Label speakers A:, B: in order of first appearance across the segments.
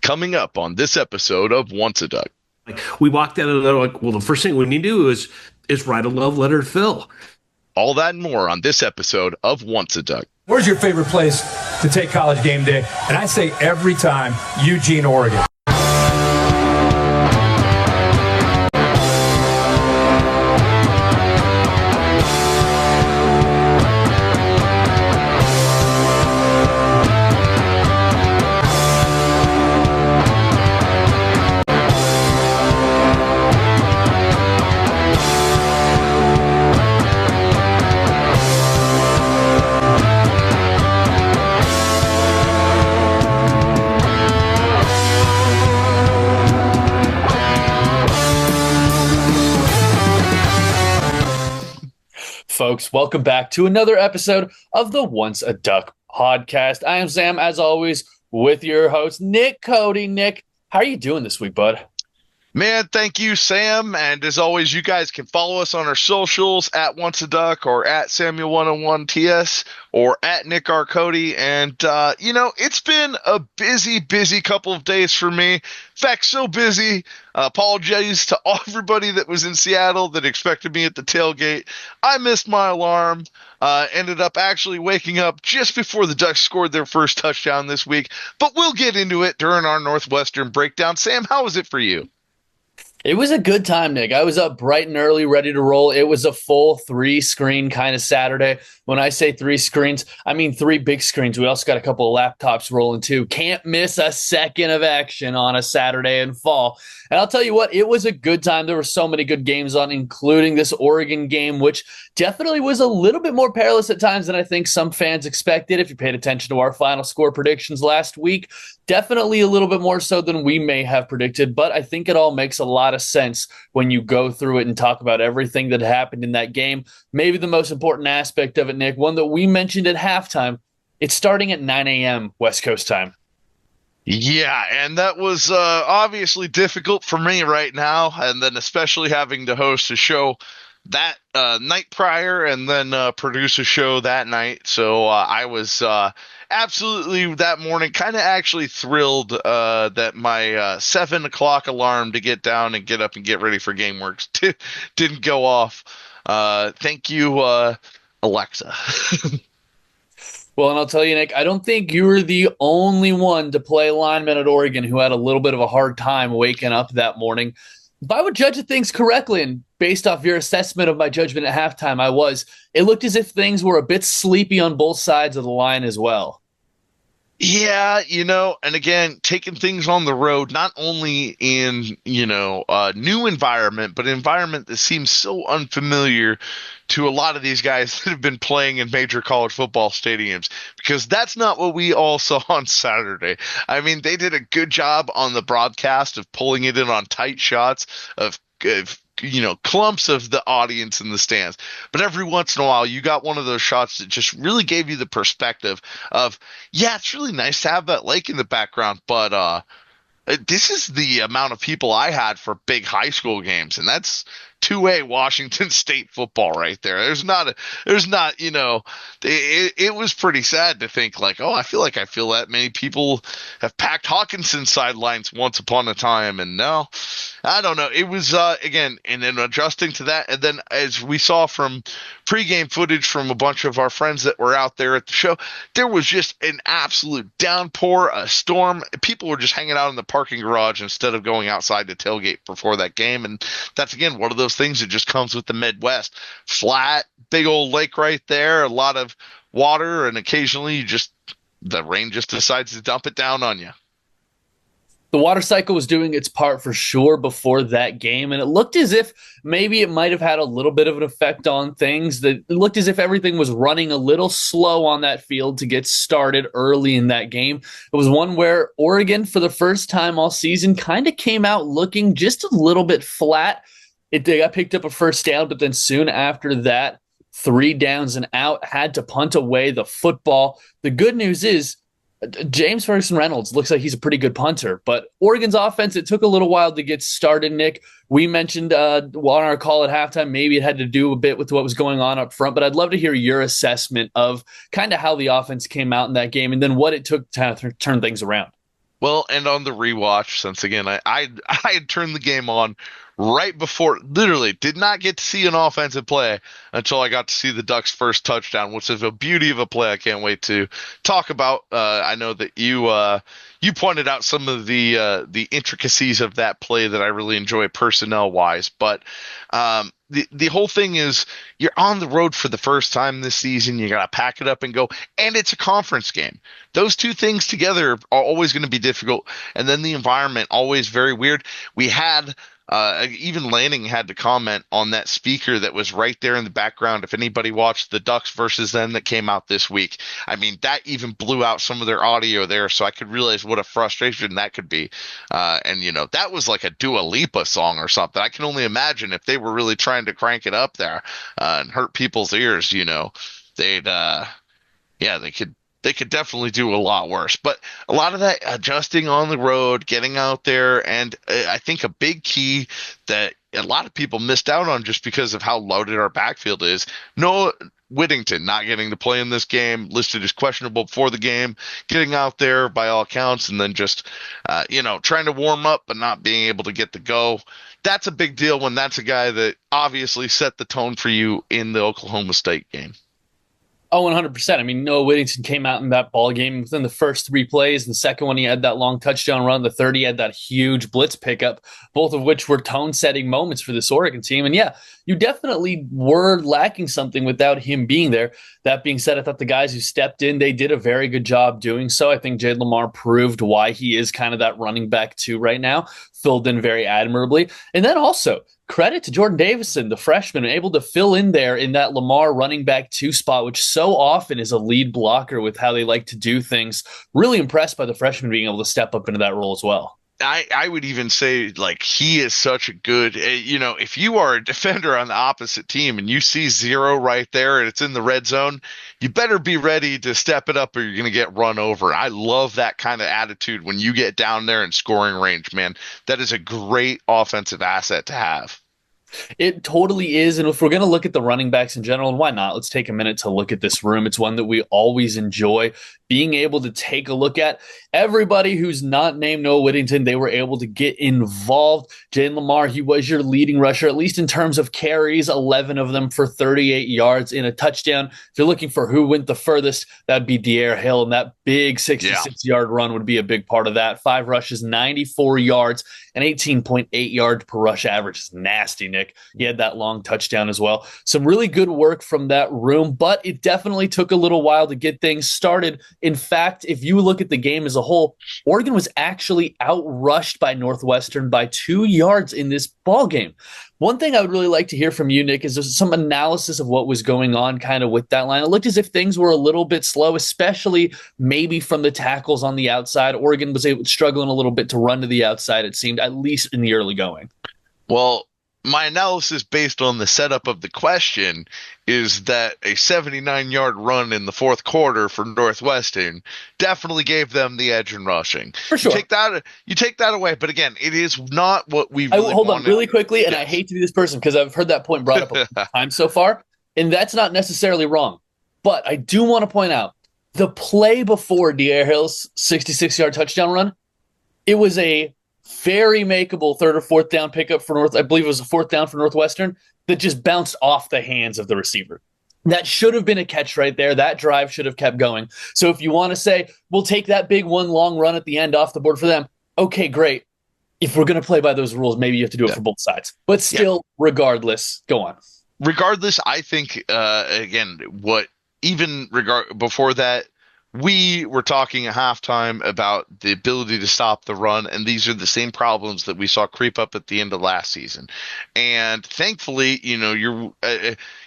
A: coming up on this episode of Once a Duck.
B: We walked out and they're like, well, the first thing we need to do is write a love letter to Phil.
A: All that and more on this episode of Once a Duck.
C: Where's your favorite place to take college game day? And I say every time, Eugene, Oregon.
D: Folks, welcome back to another episode of the Once a Duck podcast. I am Sam, as always, with your host, Nick Cody. Nick, how are you doing this week, bud?
A: Man, thank you, Sam. And as always, you guys can follow us on our socials at Once a Duck or at Samuel101TS or at Nick R. Cody. And, it's been a busy couple of days for me. In fact, so busy. Apologies to everybody that was in Seattle that expected me at the tailgate. I missed my alarm. Ended up actually waking up just before the Ducks scored their first touchdown this week. But we'll get into it during our Northwestern breakdown. Sam, how was it for you?
D: It was a good time, Nick. I was up bright and early, ready to roll. It was a full 3-screen kind of Saturday. When I say 3 screens, I mean 3 big screens. We also got a couple of laptops rolling too. Can't miss a second of action on a Saturday in fall. And I'll tell you what, it was a good time. There were so many good games on, including this Oregon game, which definitely was a little bit more perilous at times than I think some fans expected. If you paid attention to our final score predictions last week, definitely a little bit more so than we may have predicted. But I think it all makes a lot of sense when you go through it and talk about everything that happened in that game. Maybe the most important aspect of it, Nick, one that we mentioned at halftime, it's starting at 9 a.m. West Coast time.
A: Yeah, and that was obviously difficult for me right now, and then especially having to host a show that night prior and then produce a show that night. So I was absolutely that morning kind of actually thrilled that my 7 o'clock alarm to get down and get up and get ready for GameWorks didn't go off. Thank you, Alexa.
D: Well, and I'll tell you, Nick, I don't think you were the only one to play lineman at Oregon who had a little bit of a hard time waking up that morning. If I would judge things correctly, and based off your assessment of my judgment at halftime, it looked as if things were a bit sleepy on both sides of the line as well.
A: Yeah, and again, taking things on the road, not only in, a new environment, but an environment that seems so unfamiliar to a lot of these guys that have been playing in major college football stadiums, because that's not what we all saw on Saturday. I mean, they did a good job on the broadcast of pulling it in on tight shots of clumps of the audience in the stands. But every once in a while, you got one of those shots that just really gave you the perspective of, yeah, it's really nice to have that lake in the background, but this is the amount of people I had for big high school games, and that's 2A Washington State football right there. It was pretty sad to think like, oh, I feel that many people have packed Hawkinson sidelines once upon a time. And no, I don't know. It was, again, and then adjusting to that. And then as we saw from pregame footage from a bunch of our friends that were out there at the show, there was just an absolute downpour, a storm. People were just hanging out in the parking garage instead of going outside to tailgate before that game. And that's, again, one of those things that just comes with the Midwest. Flat, big old lake right there, a lot of water, and occasionally the rain just decides to dump it down on you.
D: The water cycle was doing its part for sure before that game, and it looked as if maybe it might have had a little bit of an effect on things. It looked as if everything was running a little slow on that field to get started early in that game. It was one where Oregon, for the first time all season, kind of came out looking just a little bit flat. They got picked up a first down, but then soon after that, 3 downs and out, had to punt away the football. The good news is James Ferguson Reynolds looks like he's a pretty good punter, but Oregon's offense, it took a little while to get started, Nick. We mentioned on our call at halftime, maybe it had to do a bit with what was going on up front, but I'd love to hear your assessment of kind of how the offense came out in that game and then what it took to turn things around.
A: Well, and on the rewatch, since again I had turned the game on right before, literally did not get to see an offensive play until I got to see the Ducks' first touchdown, which is a beauty of a play. I can't wait to talk about. I know that you pointed out some of the intricacies of that play that I really enjoy personnel wise, but the whole thing is you're on the road for the first time this season. You got to pack it up and go, and it's a conference game. Those two things together are always going to be difficult, and then the environment always very weird. We had even Lanning had to comment on that speaker that was right there in the background. If anybody watched the Ducks versus them that came out this week, I mean, that even blew out some of their audio there, so I could realize what a frustration that could be. And, that was like a Dua Lipa song or something. I can only imagine if they were really trying to crank it up there and hurt people's ears, they'd, yeah, they could definitely do a lot worse. But a lot of that adjusting on the road, getting out there, and I think a big key that a lot of people missed out on just because of how loaded our backfield is. Noah Whittington not getting to play in this game, listed as questionable before the game, getting out there by all accounts, and then just, trying to warm up but not being able to get the go. That's a big deal when that's a guy that obviously set the tone for you in the Oklahoma State game.
D: Oh, 100%. I mean, Noah Whittington came out in that ball game within the first 3 plays. The second one, he had that long touchdown run. The third, he had that huge blitz pickup, both of which were tone-setting moments for this Oregon team. And yeah, you definitely were lacking something without him being there. That being said, I thought the guys who stepped in, they did a very good job doing so. I think Jade Lamar proved why he is kind of that running back two right now, filled in very admirably. And then also, credit to Jordan Davison, the freshman, able to fill in there in that Lamar running back two spot, which so often is a lead blocker with how they like to do things. Really impressed by the freshman being able to step up into that role as well.
A: I would even say, like, he is such a good, if you are a defender on the opposite team and you see zero right there and it's in the red zone, you better be ready to step it up or you're going to get run over. I love that kind of attitude when you get down there in scoring range, man. That is a great offensive asset to have.
D: It totally is. And if we're going to look at the running backs in general, and why not? Let's take a minute to look at this room. It's one that we always enjoy being able to take a look at. Everybody who's not named Noah Whittington, they were able to get involved. Jalen Lamar, he was your leading rusher, at least in terms of carries, 11 of them for 38 yards in a touchdown. If you're looking for who went the furthest, that'd be De'Aaron Hill, and that big 66-yard run would be a big part of that. 5 rushes, 94 yards, and 18.8 yards per rush average is nasty, Nick. He had that long touchdown as well. Some really good work from that room, but it definitely took a little while to get things started. In fact, if you look at the game as a whole, Oregon was actually outrushed by Northwestern by 2 yards in this ball game. One thing I would really like to hear from you, Nick, is some analysis of what was going on kind of with that line. It looked as if things were a little bit slow, especially maybe from the tackles on the outside. Oregon was struggling a little bit to run to the outside, it seemed, at least in the early going.
A: Well, my analysis based on the setup of the question is that a 79-yard run in the fourth quarter for Northwestern definitely gave them the edge in rushing.
D: For sure.
A: You take that away, but again, it is not what we really
D: hold on really quickly, and
A: yes.
D: I hate to be this person because I've heard that point brought up a time so far, and that's not necessarily wrong. But I do want to point out the play before De'Aaron Hill's 66-yard touchdown run, it was a very makeable third or fourth down pickup for I believe it was a fourth down for Northwestern that just bounced off the hands of the receiver. That should have been a catch right there. That drive should have kept going. So if you want to say, we'll take that big one long run at the end off the board for them, okay, great. If we're going to play by those rules, maybe you have to do it for both sides. But still, regardless, go on.
A: Regardless, I think, before that, we were talking at halftime about the ability to stop the run, and these are the same problems that we saw creep up at the end of last season. And thankfully, you're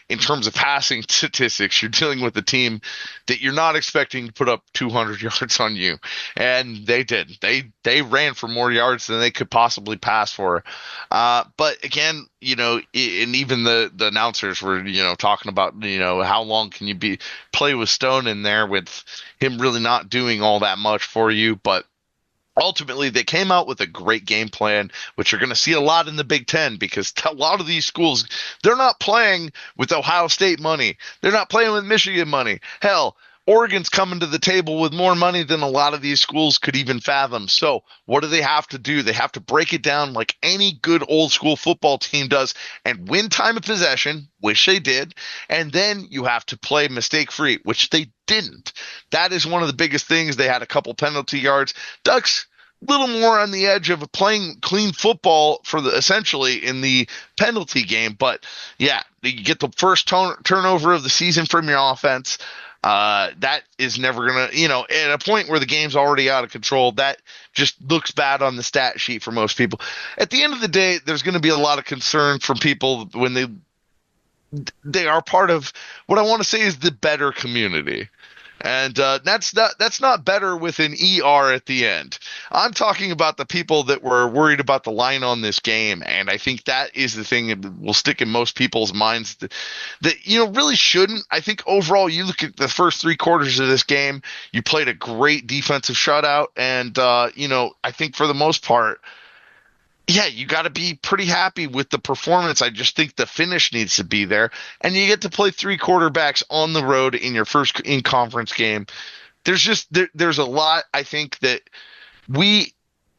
A: in terms of passing statistics, you're dealing with a team that you're not expecting to put up 200 yards on you, and they did. They ran for more yards than they could possibly pass for. But again, and even the announcers were, talking about, how long can you play with Stone in there with him really not doing all that much for you. But ultimately, they came out with a great game plan, which you're going to see a lot in the Big Ten, because a lot of these schools, they're not playing with Ohio State money. They're not playing with Michigan money. Hell, Oregon's coming to the table with more money than a lot of these schools could even fathom. So what do they have to do? They have to break it down like any good old school football team does and win time of possession, which they did. And then you have to play mistake free, which they didn't. That is one of the biggest things. They had a couple penalty yards. Ducks, little more on the edge of playing clean football for essentially in the penalty game. But yeah, you get the first turnover of the season from your offense. That is never going to, at a point where the game's already out of control, that just looks bad on the stat sheet for most people. At the end of the day, there's going to be a lot of concern from people when they are part of what I want to say is the better community. And that's not better with an ER at the end. I'm talking about the people that were worried about the line on this game, and I think that is the thing that will stick in most people's minds that really shouldn't. I think overall, you look at the first 3 quarters of this game, you played a great defensive shutout, and I think for the most part, yeah, you got to be pretty happy with the performance. I just think the finish needs to be there. And you get to play 3 quarterbacks on the road in your first in-conference game. There's a lot, I think, that we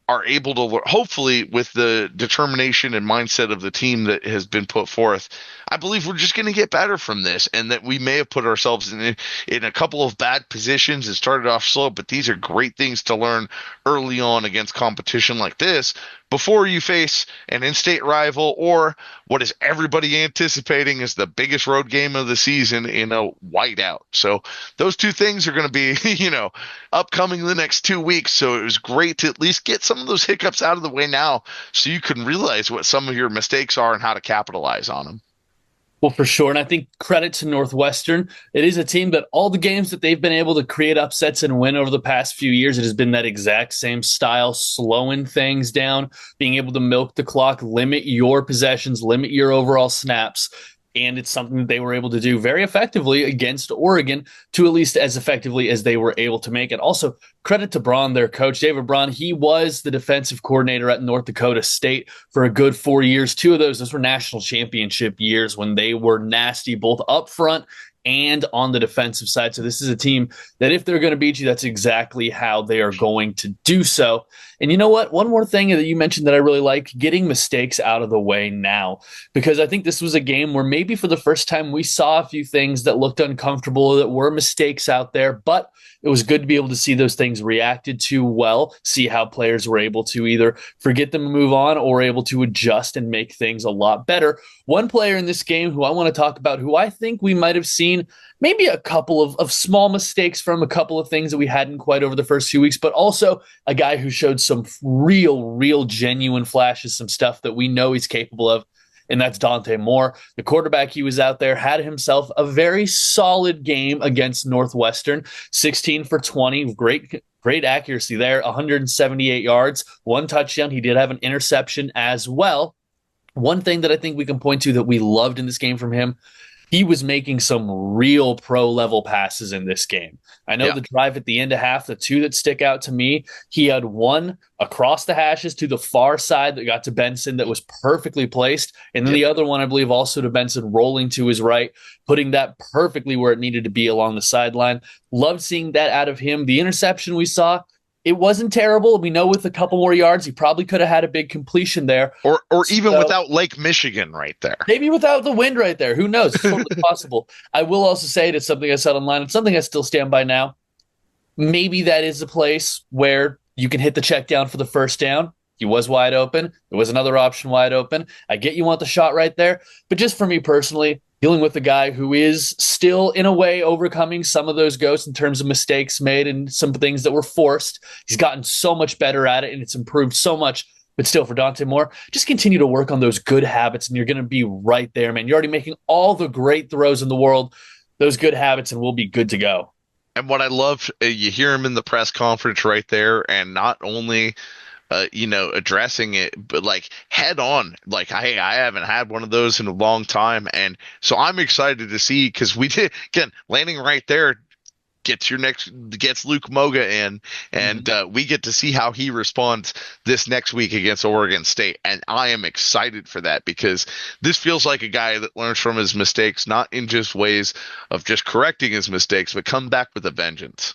A: are able to learn, hopefully with the determination and mindset of the team that has been put forth. I believe we're just going to get better from this, and that we may have put ourselves in a couple of bad positions and started off slow, but these are great things to learn early on against competition like this before you face an in-state rival or what is everybody anticipating is the biggest road game of the season in a whiteout. So those 2 things are going to be, upcoming the next 2 weeks. So it was great to at least get some of those hiccups out of the way now so you can realize what some of your mistakes are and how to capitalize on them.
D: Well, for sure. And I think credit to Northwestern. It is a team that all the games that they've been able to create upsets and win over the past few years, it has been that exact same style, slowing things down, being able to milk the clock, limit your possessions, limit your overall snaps. And it's something that they were able to do very effectively against Oregon, to at least as effectively as they were able to make it. Also, credit to Braun, their coach, David Braun. He was the defensive coordinator at North Dakota State for a good 4 years. 2 of those were national championship years when they were nasty, both up front and on the defensive side. So this is a team that if they're going to beat you, that's exactly how they are going to do so. And you know what? One more thing that you mentioned that I really like, getting mistakes out of the way now, because I think this was a game where maybe for the first time we saw a few things that looked uncomfortable, that were mistakes out there, but it was good to be able to see those things reacted to well, see how players were able to either forget them and move on or able to adjust and make things a lot better. One player in this game who I want to talk about, who I think we might have seen maybe a couple of small mistakes from, a couple of things that we hadn't quite over the first few weeks, but also a guy who showed some real genuine flashes, some stuff that we know he's capable of. And that's Dante Moore. The quarterback, he was out there, had himself a very solid game against Northwestern, 16 for 20, great accuracy there, 178 yards, 1 touchdown. He did have an interception as well. One thing that I think we can point to that we loved in this game from him, he was making some real pro-level passes in this game. I know the drive at the end of half, the 2 that stick out to me, he had one across the hashes to the far side that got to Benson that was perfectly placed, and then the other one, I believe, also to Benson, rolling to his right, putting that perfectly where it needed to be along the sideline. Loved seeing that out of him. The interception we saw, it wasn't terrible. We know with a couple more yards, he probably could have had a big completion there.
A: Or even without Lake Michigan right there.
D: Maybe without the wind right there. Who knows? It's totally possible. I will also say it's something I said online. It's something I still stand by now. Maybe that is a place where you can hit the check down for the first down. He was wide open. There was another option wide open. I get you want the shot right there. But just for me personally, dealing with a guy who is still, in a way, overcoming some of those ghosts in terms of mistakes made and some things that were forced. He's gotten so much better at it, and it's improved so much. But still, for Dante Moore, just continue to work on those good habits, and you're going to be right there, man. You're already making all the great throws in the world, those good habits, and we'll be good to go.
A: And what I love, you hear him in the press conference right there, and not only addressing it, but like head on, like, hey, I haven't had one of those in a long time. And so I'm excited to see, because we did, again, landing right there, gets Luke Moga in, and we get to see how he responds this next week against Oregon State. And I am excited for that because this feels like a guy that learns from his mistakes, not in just ways of just correcting his mistakes, but come back with a vengeance.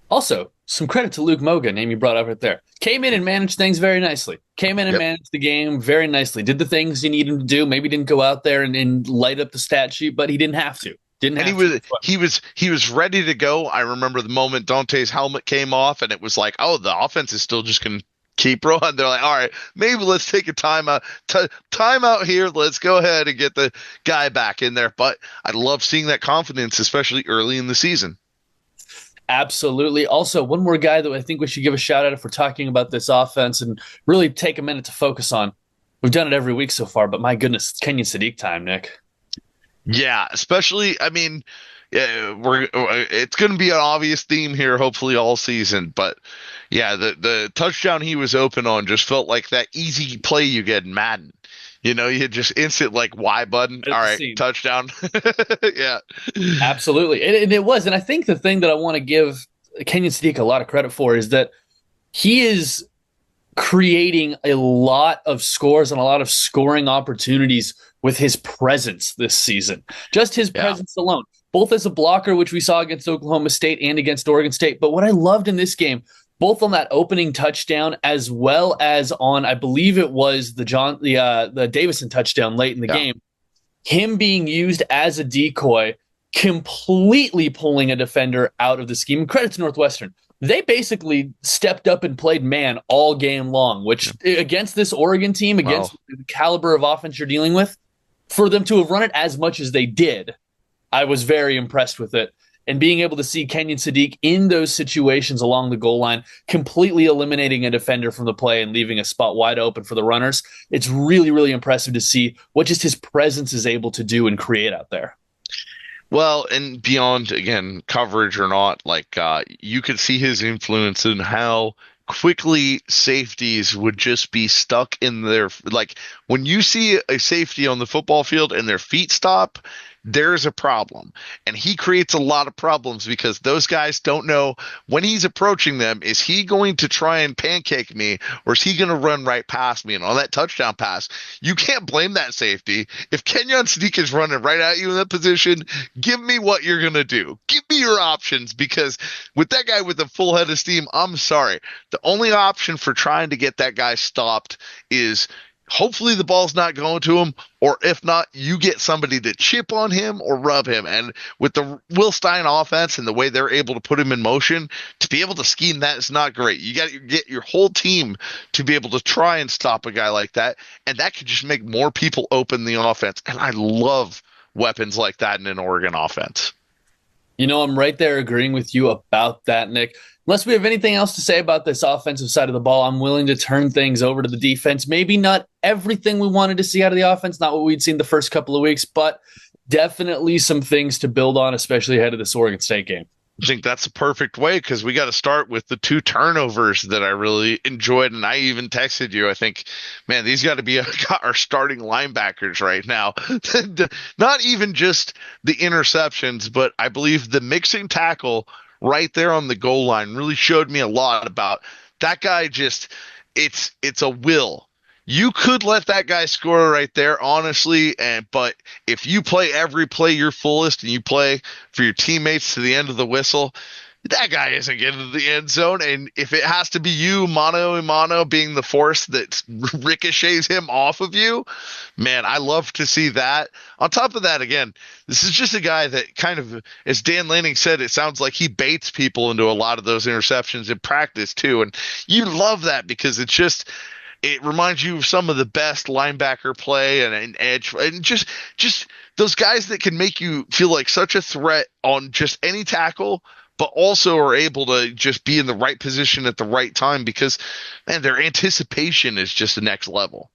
D: Also, some credit to Luke Moga, name you brought up right there. Came in and managed things very nicely. Came in and managed the game very nicely. Did the things he needed to do. Maybe didn't go out there and light up the stat sheet, but he didn't have to.
A: He was ready to go. I remember the moment Dante's helmet came off, and it was like, oh, the offense is still just going to keep rolling. They're like, all right, maybe let's take a timeout. Timeout here. Let's go ahead and get the guy back in there. But I love seeing that confidence, especially early in the season.
D: Absolutely. Also, one more guy that I think we should give a shout out if we're talking about this offense and really take a minute to focus on. We've done it every week so far, but my goodness, it's Kenyon Sadiq time, Nick.
A: Yeah, especially, I mean, it's going to be an obvious theme here, hopefully all season. But yeah, the touchdown he was open on just felt like that easy play you get in Madden. You know, you just instant like Y button. All right, touchdown. Yeah,
D: absolutely. And it was. And I think the thing that I want to give Kenyon Sadiq a lot of credit for is that he is creating a lot of scores and a lot of scoring opportunities with his presence this season. Just his presence alone, both as a blocker, which we saw against Oklahoma State and against Oregon State. But what I loved in this game, both on that opening touchdown as well as on, I believe it was the Davison touchdown late in the game, him being used as a decoy, completely pulling a defender out of the scheme. And credit to Northwestern. They basically stepped up and played man all game long, which against this Oregon team, against the caliber of offense you're dealing with, for them to have run it as much as they did, I was very impressed with it. And being able to see Kenyon Sadiq in those situations along the goal line, completely eliminating a defender from the play and leaving a spot wide open for the runners, it's really, really impressive to see what just his presence is able to do and create out there.
A: Well, and beyond, again, coverage or not, like you could see his influence in how quickly safeties would just be stuck in their, like when you see a safety on the football field and their feet stop, there's a problem. And he creates a lot of problems because those guys don't know when he's approaching them, is he going to try and pancake me or is he going to run right past me? And on that touchdown pass, you can't blame that safety. If Kenyon Sadiq is running right at you in that position, give me what you're going to do. Give me your options, because with that guy with a full head of steam, I'm sorry. The only option for trying to get that guy stopped is hopefully the ball's not going to him, or if not, you get somebody to chip on him or rub him. And with the Will Stein offense and the way they're able to put him in motion, to be able to scheme that is not great. You got to get your whole team to be able to try and stop a guy like that, and that could just make more people open the offense. And I love weapons like that in an Oregon offense.
D: You know, I'm right there agreeing with you about that, Nick. Unless we have anything else to say about this offensive side of the ball, I'm willing to turn things over to the defense. Maybe not everything we wanted to see out of the offense, not what we'd seen the first couple of weeks, but definitely some things to build on, especially ahead of this Oregon State game.
A: I think that's a perfect way, because we got to start with the 2 turnovers that I really enjoyed. And I even texted you, I think, man, these got to be our starting linebackers right now. Not even just the interceptions, but I believe the mixing tackle right there on the goal line really showed me a lot about that guy. Just it's a will. You could let that guy score right there, honestly, but if you play every play your fullest and you play for your teammates to the end of the whistle, that guy isn't getting to the end zone. And if it has to be you, mano a mano, being the force that ricochets him off of you, man, I love to see that. On top of that, again, this is just a guy that kind of, as Dan Lanning said, it sounds like he baits people into a lot of those interceptions in practice too. And you love that because it's just, it reminds you of some of the best linebacker play and edge, and just those guys that can make you feel like such a threat on just any tackle, but also are able to just be in the right position at the right time because, man, their anticipation is just the next level.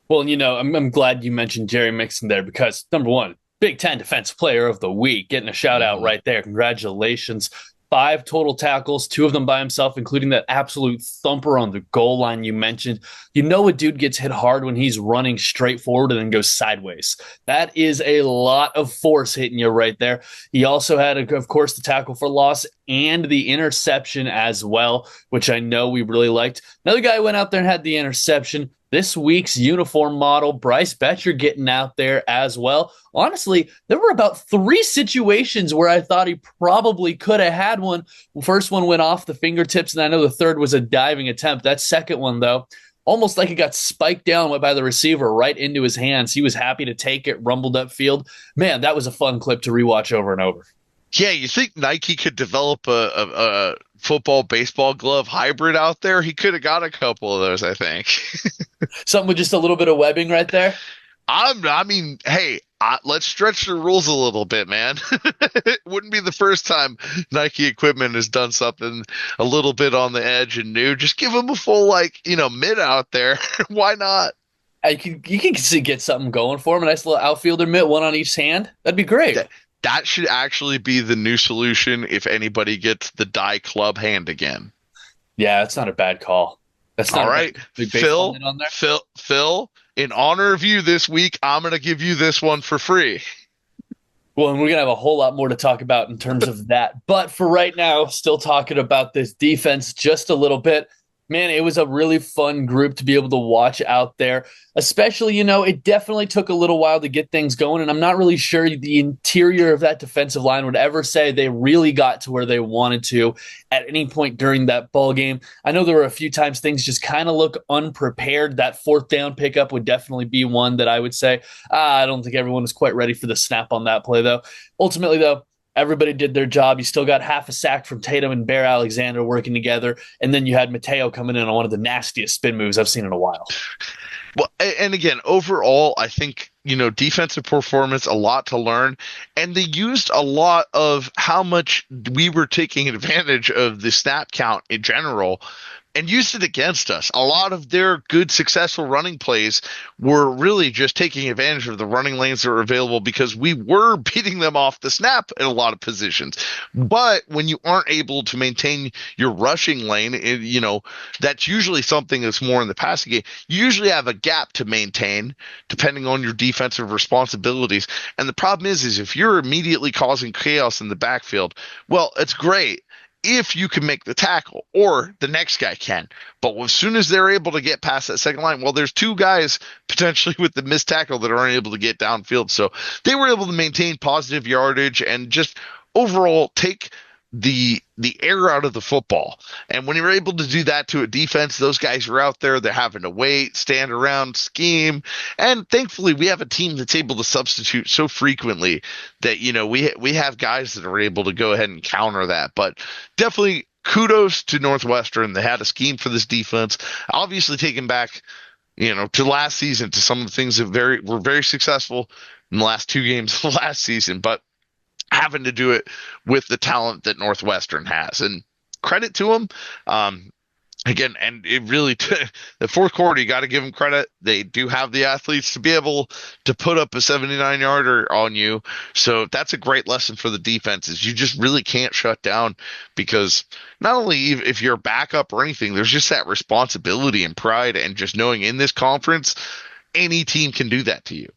D: Well, you know, I'm glad you mentioned Jerry Mixon there because, number one, Big Ten Defensive Player of the Week, getting a shout out right there. Congratulations. 5 total tackles, 2 of them by himself, including that absolute thumper on the goal line you mentioned. You know a dude gets hit hard when he's running straight forward and then goes sideways. That is a lot of force hitting you right there. He also had, of course, the tackle for loss and the interception as well, which I know we really liked. Another guy went out there and had the interception. This week's uniform model, Bryce Betcher, getting out there as well. Honestly, there were about 3 situations where I thought he probably could have had one. First one went off the fingertips, and I know the third was a diving attempt. That second one, though, almost like it got spiked down by the receiver right into his hands. He was happy to take it, rumbled upfield. Man, that was a fun clip to rewatch over and over.
A: Yeah, you think Nike could develop a football baseball glove hybrid out there? He could have got a couple of those, I think.
D: Something with just a little bit of webbing right there.
A: Let's stretch the rules a little bit, man. It wouldn't be the first time Nike equipment has done something a little bit on the edge and new. Just give them a full, mid out there. Why not?
D: You can get something going for him. A nice little outfielder mitt, one on each hand. That'd be great.
A: That should actually be the new solution if anybody gets the die club hand again.
D: Yeah, that's not a bad call. That's not
A: all right. Phil, in honor of you this week, I'm going to give you this one for free.
D: Well, and we're going to have a whole lot more to talk about in terms of that. But for right now, still talking about this defense just a little bit. Man, it was a really fun group to be able to watch out there. Especially, it definitely took a little while to get things going, and I'm not really sure the interior of that defensive line would ever say they really got to where they wanted to at any point during that ball game. I know there were a few times things just kind of look unprepared. That 4th down pickup would definitely be one that I would say, I don't think everyone was quite ready for the snap on that play, though. Ultimately, though, everybody did their job. You still got half a sack from Tatum and Bear Alexander working together. And then you had Mateo coming in on one of the nastiest spin moves I've seen in a while.
A: Well, and again, overall, I think, defensive performance, a lot to learn. And they used a lot of how much we were taking advantage of the snap count in general and used it against us. A lot of their good, successful running plays were really just taking advantage of the running lanes that were available because we were beating them off the snap in a lot of positions. But when you aren't able to maintain your rushing lane, that's usually something that's more in the passing game. You usually have a gap to maintain depending on your defensive responsibilities. And the problem is if you're immediately causing chaos in the backfield, well, it's great if you can make the tackle or the next guy can. But as soon as they're able to get past that second line, well, there's 2 guys potentially with the missed tackle that aren't able to get downfield. So they were able to maintain positive yardage and just overall take the air out of the football. And when you're able to do that to a defense, those guys are out there, they're having to wait, stand around, scheme. And thankfully we have a team that's able to substitute so frequently that, we have guys that are able to go ahead and counter that. But definitely kudos to Northwestern. They had a scheme for this defense, obviously taken back, to last season, to some of the things that were very successful in the last 2 games of last season, but having to do it with the talent that Northwestern has, and credit to them. Again, and it really, the 4th quarter, you got to give them credit. They do have the athletes to be able to put up a 79-yarder on you. So that's a great lesson for the defenses. You just really can't shut down because not only if you're a backup or anything, there's just that responsibility and pride and just knowing in this conference, any team can do that to you.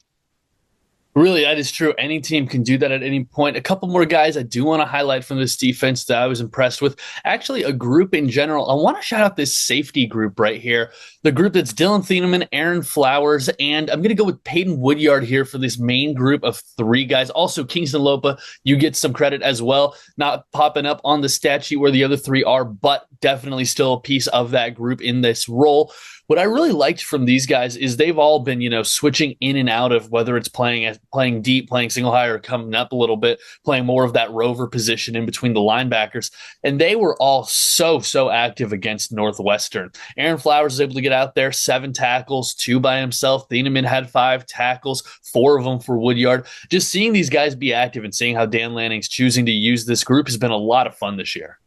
D: Really, that is true. Any team can do that at any point. A couple more guys I do want to highlight from this defense that I was impressed with. Actually, a group in general. I want to shout out this safety group right here. The group that's Dylan Thieneman, Aaron Flowers, and I'm going to go with Peyton Woodyard here for this main group of 3 guys. Also, Kingston Lopa, you get some credit as well. Not popping up on the stat sheet where the other 3 are, but definitely still a piece of that group in this role. What I really liked from these guys is they've all been, switching in and out of whether it's playing deep, playing single high, or coming up a little bit, playing more of that rover position in between the linebackers. And they were all so active against Northwestern. Aaron Flowers was able to get out there, 7 tackles, 2 by himself. Thieneman had 5 tackles, 4 of them for Woodyard. Just seeing these guys be active and seeing how Dan Lanning's choosing to use this group has been a lot of fun this year.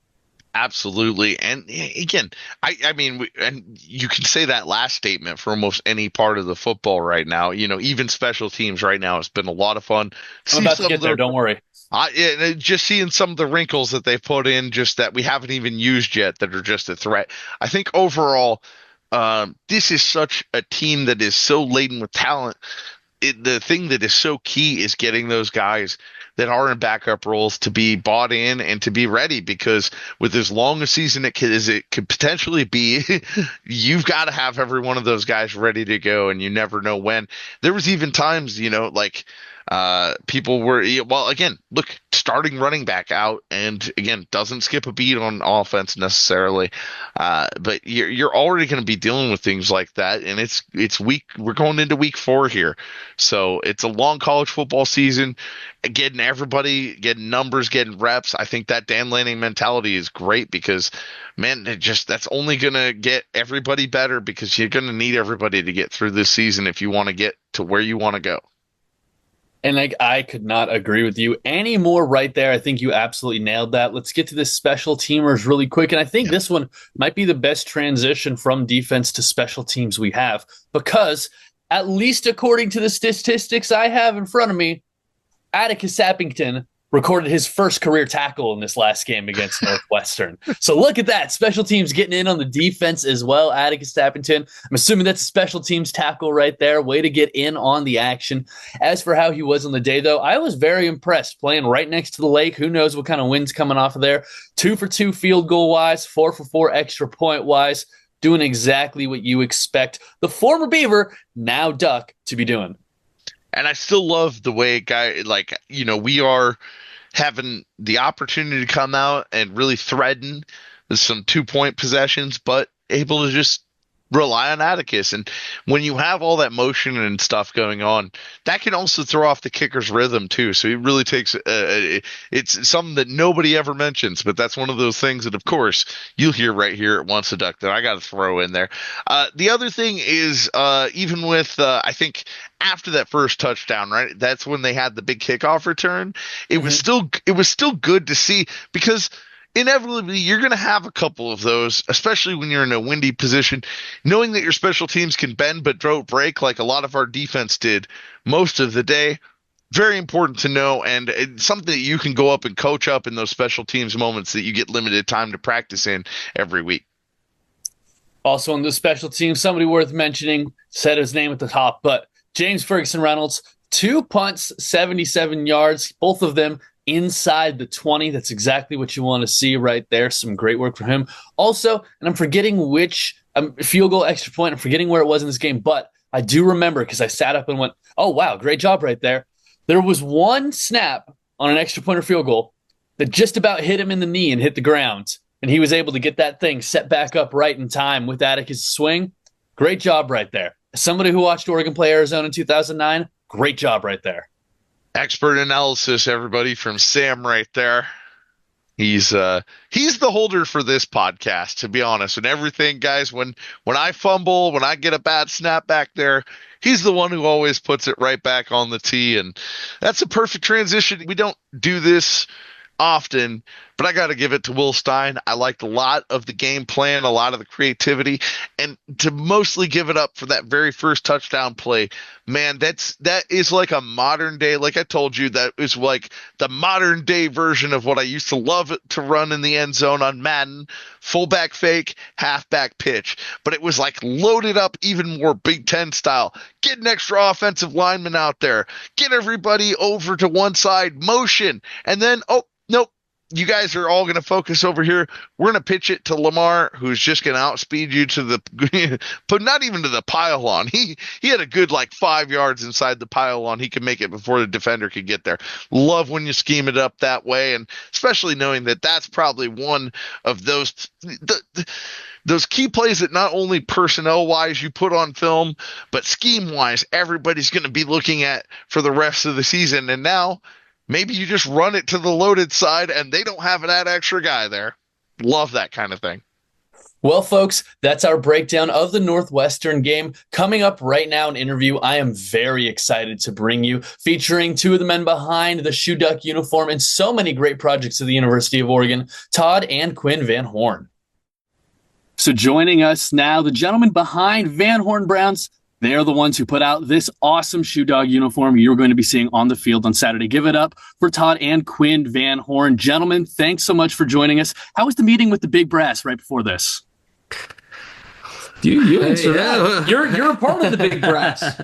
A: Absolutely. And again, I mean, and you can say that last statement for almost any part of the football right now. Even special teams right now, it's been a lot of fun.
D: I'm about to get there. Don't worry.
A: Just seeing some of the wrinkles that they put in, just that we haven't even used yet, that are just a threat. I think overall, this is such a team that is so laden with talent. The thing that is so key is getting those guys that are in backup roles to be bought in and to be ready, because with as long a season as it could potentially be, you've got to have every one of those guys ready to go, and you never know when. There was even times, like people were, well, again, look, starting running back out, and again, doesn't skip a beat on offense necessarily, but you're already going to be dealing with things like that, and it's we're going into week 4 here, so it's a long college football season. Getting everybody, getting numbers, getting reps. I think that Dan Lanning mentality is great, because man, that's only going to get everybody better, because you're going to need everybody to get through this season if you want to get to where you want to go.
D: And I could not agree with you anymore right there. I think you absolutely nailed that. Let's get to the special teamers really quick. And I think this one might be the best transition from defense to special teams we have, because at least according to the statistics I have in front of me, Atticus Sappington recorded his first career tackle in this last game against Northwestern. So look at that. Special teams getting in on the defense as well. Atticus Sappington, I'm assuming that's a special teams tackle right there. Way to get in on the action. As for how he was on the day, though, I was very impressed, playing right next to the lake. Who knows what kind of wind's coming off of there. 2 for 2 field goal wise, 4 for 4 extra point wise, doing exactly what you expect the former Beaver, now Duck, to be doing.
A: And I still love the way we are having the opportunity to come out and really threaten some 2-point possessions, but able to just rely on Atticus. And when you have all that motion and stuff going on, that can also throw off the kicker's rhythm too. So he really takes it's something that nobody ever mentions, but that's one of those things that, of course, you'll hear right here at Once a Duck that I got to throw in there. The other thing is, even with I think after that first touchdown, right, that's when they had the big kickoff return. It was still good to see, because inevitably you're going to have a couple of those, especially when you're in a windy position. Knowing that your special teams can bend but don't break, like a lot of our defense did most of the day, very important to know, and it's something that you can go up and coach up in those special teams moments that you get limited time to practice in every week.
D: Also on the special team, somebody worth mentioning, said his name at the top, but James Ferguson Reynolds, 2 punts, 77 yards, both of them inside the 20. That's exactly what you want to see right there. Some great work from him. Also, and I'm forgetting which field goal extra point, I'm forgetting where it was in this game, but I do remember, because I sat up and went, oh, wow, great job right there. There was one snap on an extra point or field goal that just about hit him in the knee and hit the ground, and he was able to get that thing set back up right in time with Atticus' swing. Great job right there. As somebody who watched Oregon play Arizona in 2009, great job right there.
A: Expert analysis, everybody, from Sam right there. He's the holder for this podcast, to be honest. And everything, guys, when I fumble, when I get a bad snap back there, he's the one who always puts it right back on the tee. And that's a perfect transition. We don't do this often, but I got to give it to Will Stein. I liked a lot of the game plan, a lot of the creativity, and to mostly give it up for that very first touchdown play. Man, that is like a modern day, like I told you, that is like the modern day version of what I used to love to run in the end zone on Madden: fullback fake, halfback pitch. But it was like loaded up even more Big Ten style. Get an extra offensive lineman out there, get everybody over to one side, motion, and then, oh, nope, you guys are all going to focus over here. We're going to pitch it to Lamar, who's just going to outspeed you to the, but not even to the pylon. He had a good 5 yards inside the pylon. He could make it before the defender could get there. Love when you scheme it up that way, and especially knowing that that's probably one of those those key plays that not only personnel-wise you put on film, but scheme-wise everybody's going to be looking at for the rest of the season. And now maybe you just run it to the loaded side and they don't have that extra guy there. Love that kind of thing.
D: Well, folks, that's our breakdown of the Northwestern game. Coming up right now, an interview I am very excited to bring you, featuring two of the men behind the Shoe Duck uniform and so many great projects at the University of Oregon, Todd and Quinn Van Horne. So joining us now, the gentleman behind Van Horne Browns,
E: They are the ones who put out this awesome Shoe Dog uniform you're going to be seeing on the field on Saturday. Give it up for Todd and Quinn Van Horne. Gentlemen, thanks so much for joining us. How was the meeting with the big brass right before this?
B: You answer that.
D: You're a part of the big brass.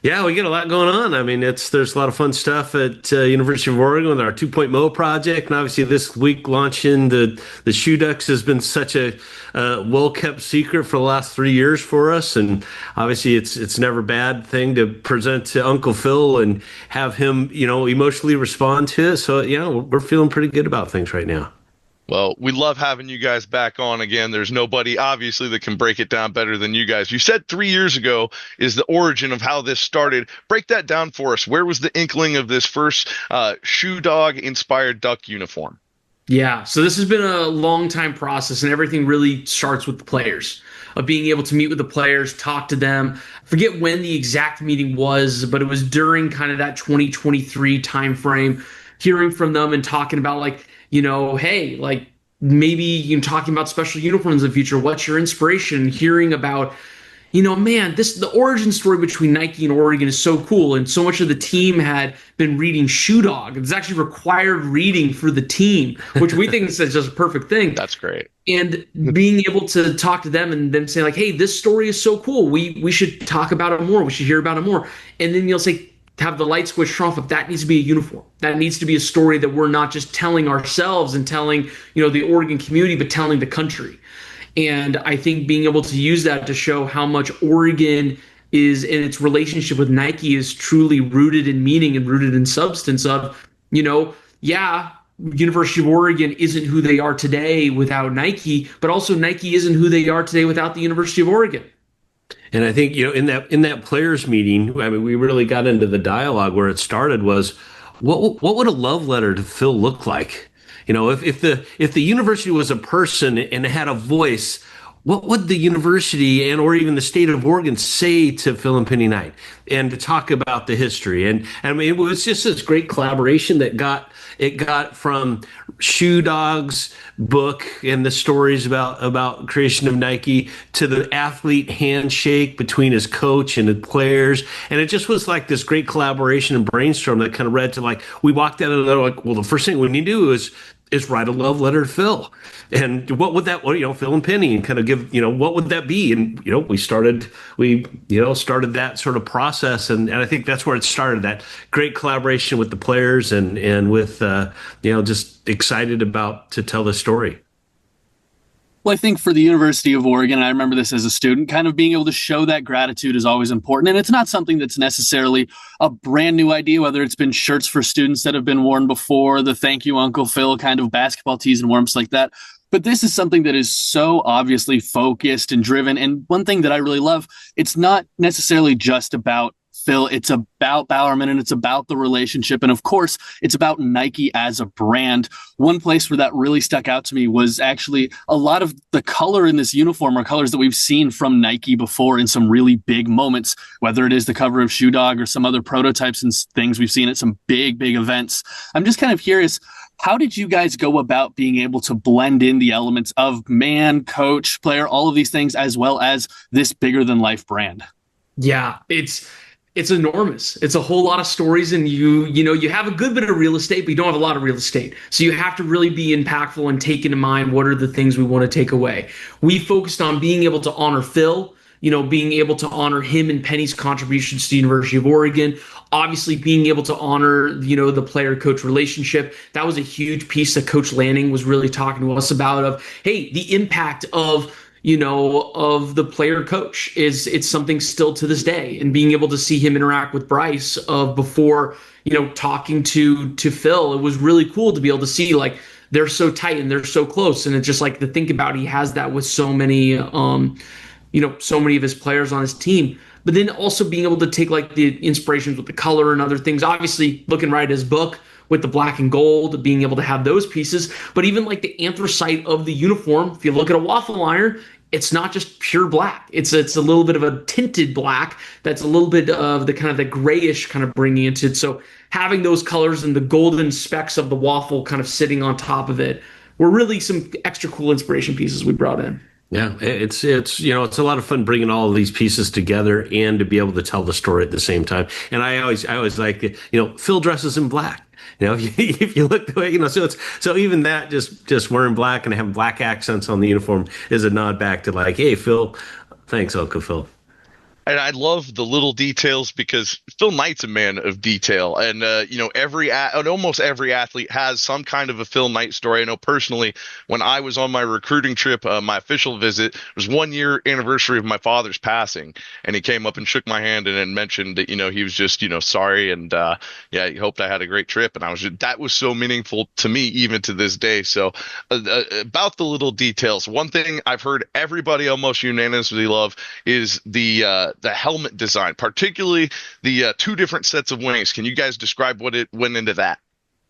B: Yeah, we get a lot going on. I mean, there's a lot of fun stuff at University of Oregon with our 2.0 project, and obviously this week launching the Shoe Ducks has been such a well-kept secret for the last 3 years for us, and obviously it's never a bad thing to present to Uncle Phil and have him, emotionally respond to it. So we're feeling pretty good about things right now.
A: Well, we love having you guys back on again. There's nobody, obviously, that can break it down better than you guys. You said 3 years ago is the origin of how this started. Break that down for us. Where was the inkling of this first Shoe Dog-inspired Duck uniform?
F: Yeah, so this has been a long time process, and everything really starts with the players, of being able to meet with the players, talk to them. I forget when the exact meeting was, but it was during kind of that 2023 timeframe, hearing from them and talking about hey, maybe talking about special uniforms in the future. What's your inspiration? Hearing about, the origin story between Nike and Oregon is so cool. And so much of the team had been reading Shoe Dog. It's actually required reading for the team, which we think is just a perfect thing.
A: That's great.
F: And being able to talk to them and them say hey, this story is so cool. We should talk about it more. We should hear about it more. And then you'll say, have the light switch off. If that needs to be a uniform, that needs to be a story that we're not just telling ourselves and telling the Oregon community, but telling the country. And I think being able to use that to show how much Oregon is in its relationship with Nike is truly rooted in meaning and rooted in substance of University of Oregon isn't who they are today without Nike, but also Nike isn't who they are today without the University of Oregon.
B: And I think, in that players meeting, I mean, we really got into the dialogue where it started was, what would a love letter to Phil look like? If the university was a person and had a voice, what would the university or even the state of Oregon say to Phil and Penny Knight, and to talk about the history? And I mean, it was just this great collaboration that got from Shoe Dog's book and the stories about creation of Nike to the athlete handshake between his coach and the players. And it just was like this great collaboration and brainstorm that kind of led to we walked out of there the first thing we need to do is write a love letter to Phil. And what would that, Phil and Penny, and kind of give, what would that be? And, we started that sort of process. And I think that's where it started, that great collaboration with the players and with, just excited to tell the story.
E: Well, I think for the University of Oregon, and I remember this as a student, kind of being able to show that gratitude is always important. And it's not something that's necessarily a brand new idea, whether it's been shirts for students that have been worn before, the thank you, Uncle Phil kind of basketball tees and warmths like that. But this is something that is so obviously focused and driven. And one thing that I really love, it's not necessarily just about Phil, it's about Bowerman, and it's about the relationship. And of course, it's about Nike as a brand. One place where that really stuck out to me was actually a lot of the color in this uniform are colors that we've seen from Nike before in some really big moments, whether it is the cover of Shoe Dog or some other prototypes and things we've seen at some big events. I'm just kind of curious, how did you guys go about being able to blend in the elements of man, coach, player, all of these things, as well as this bigger than life brand?
F: Yeah, it's enormous. It's a whole lot of stories, and you have a good bit of real estate, but you don't have a lot of real estate. So you have to really be impactful and take into mind what are the things we want to take away. We focused on being able to honor Phil, being able to honor him and Penny's contributions to the University of Oregon. Obviously, being able to honor, the player-coach relationship. That was a huge piece that Coach Lanning was really talking to us about of, hey, the impact of the player coach it's something still to this day, and being able to see him interact with Bryce before, talking to Phil, it was really cool to be able to see they're so tight and they're so close. And it's just to think about, he has that with so many, so many of his players on his team. But then also being able to take the inspirations with the color and other things, obviously looking right at his book with the black and gold, being able to have those pieces, but even the anthracite of the uniform, if you look at a waffle iron, it's not just pure black. It's a little bit of a tinted black that's a little bit of the kind of the grayish kind of bringing into it. So having those colors and the golden specks of the waffle kind of sitting on top of it were really some extra cool inspiration pieces we brought in.
B: Yeah, it's it's a lot of fun bringing all of these pieces together and to be able to tell the story at the same time. And I always like Phil dresses in black. If you look the way so even that just wearing black and having black accents on the uniform is a nod back to like, hey Phil, thanks Uncle Phil.
A: And I love the little details because Phil Knight's a man of detail, and almost every athlete has some kind of a Phil Knight story. I know personally, when I was on my recruiting trip, my official visit it was 1 year anniversary of my father's passing, and he came up and shook my hand and then mentioned that he was just sorry, and he hoped I had a great trip, and that was so meaningful to me even to this day. So about the little details, one thing I've heard everybody almost unanimously love is the helmet design, particularly the two different sets of wings. Can you guys describe what it went into that?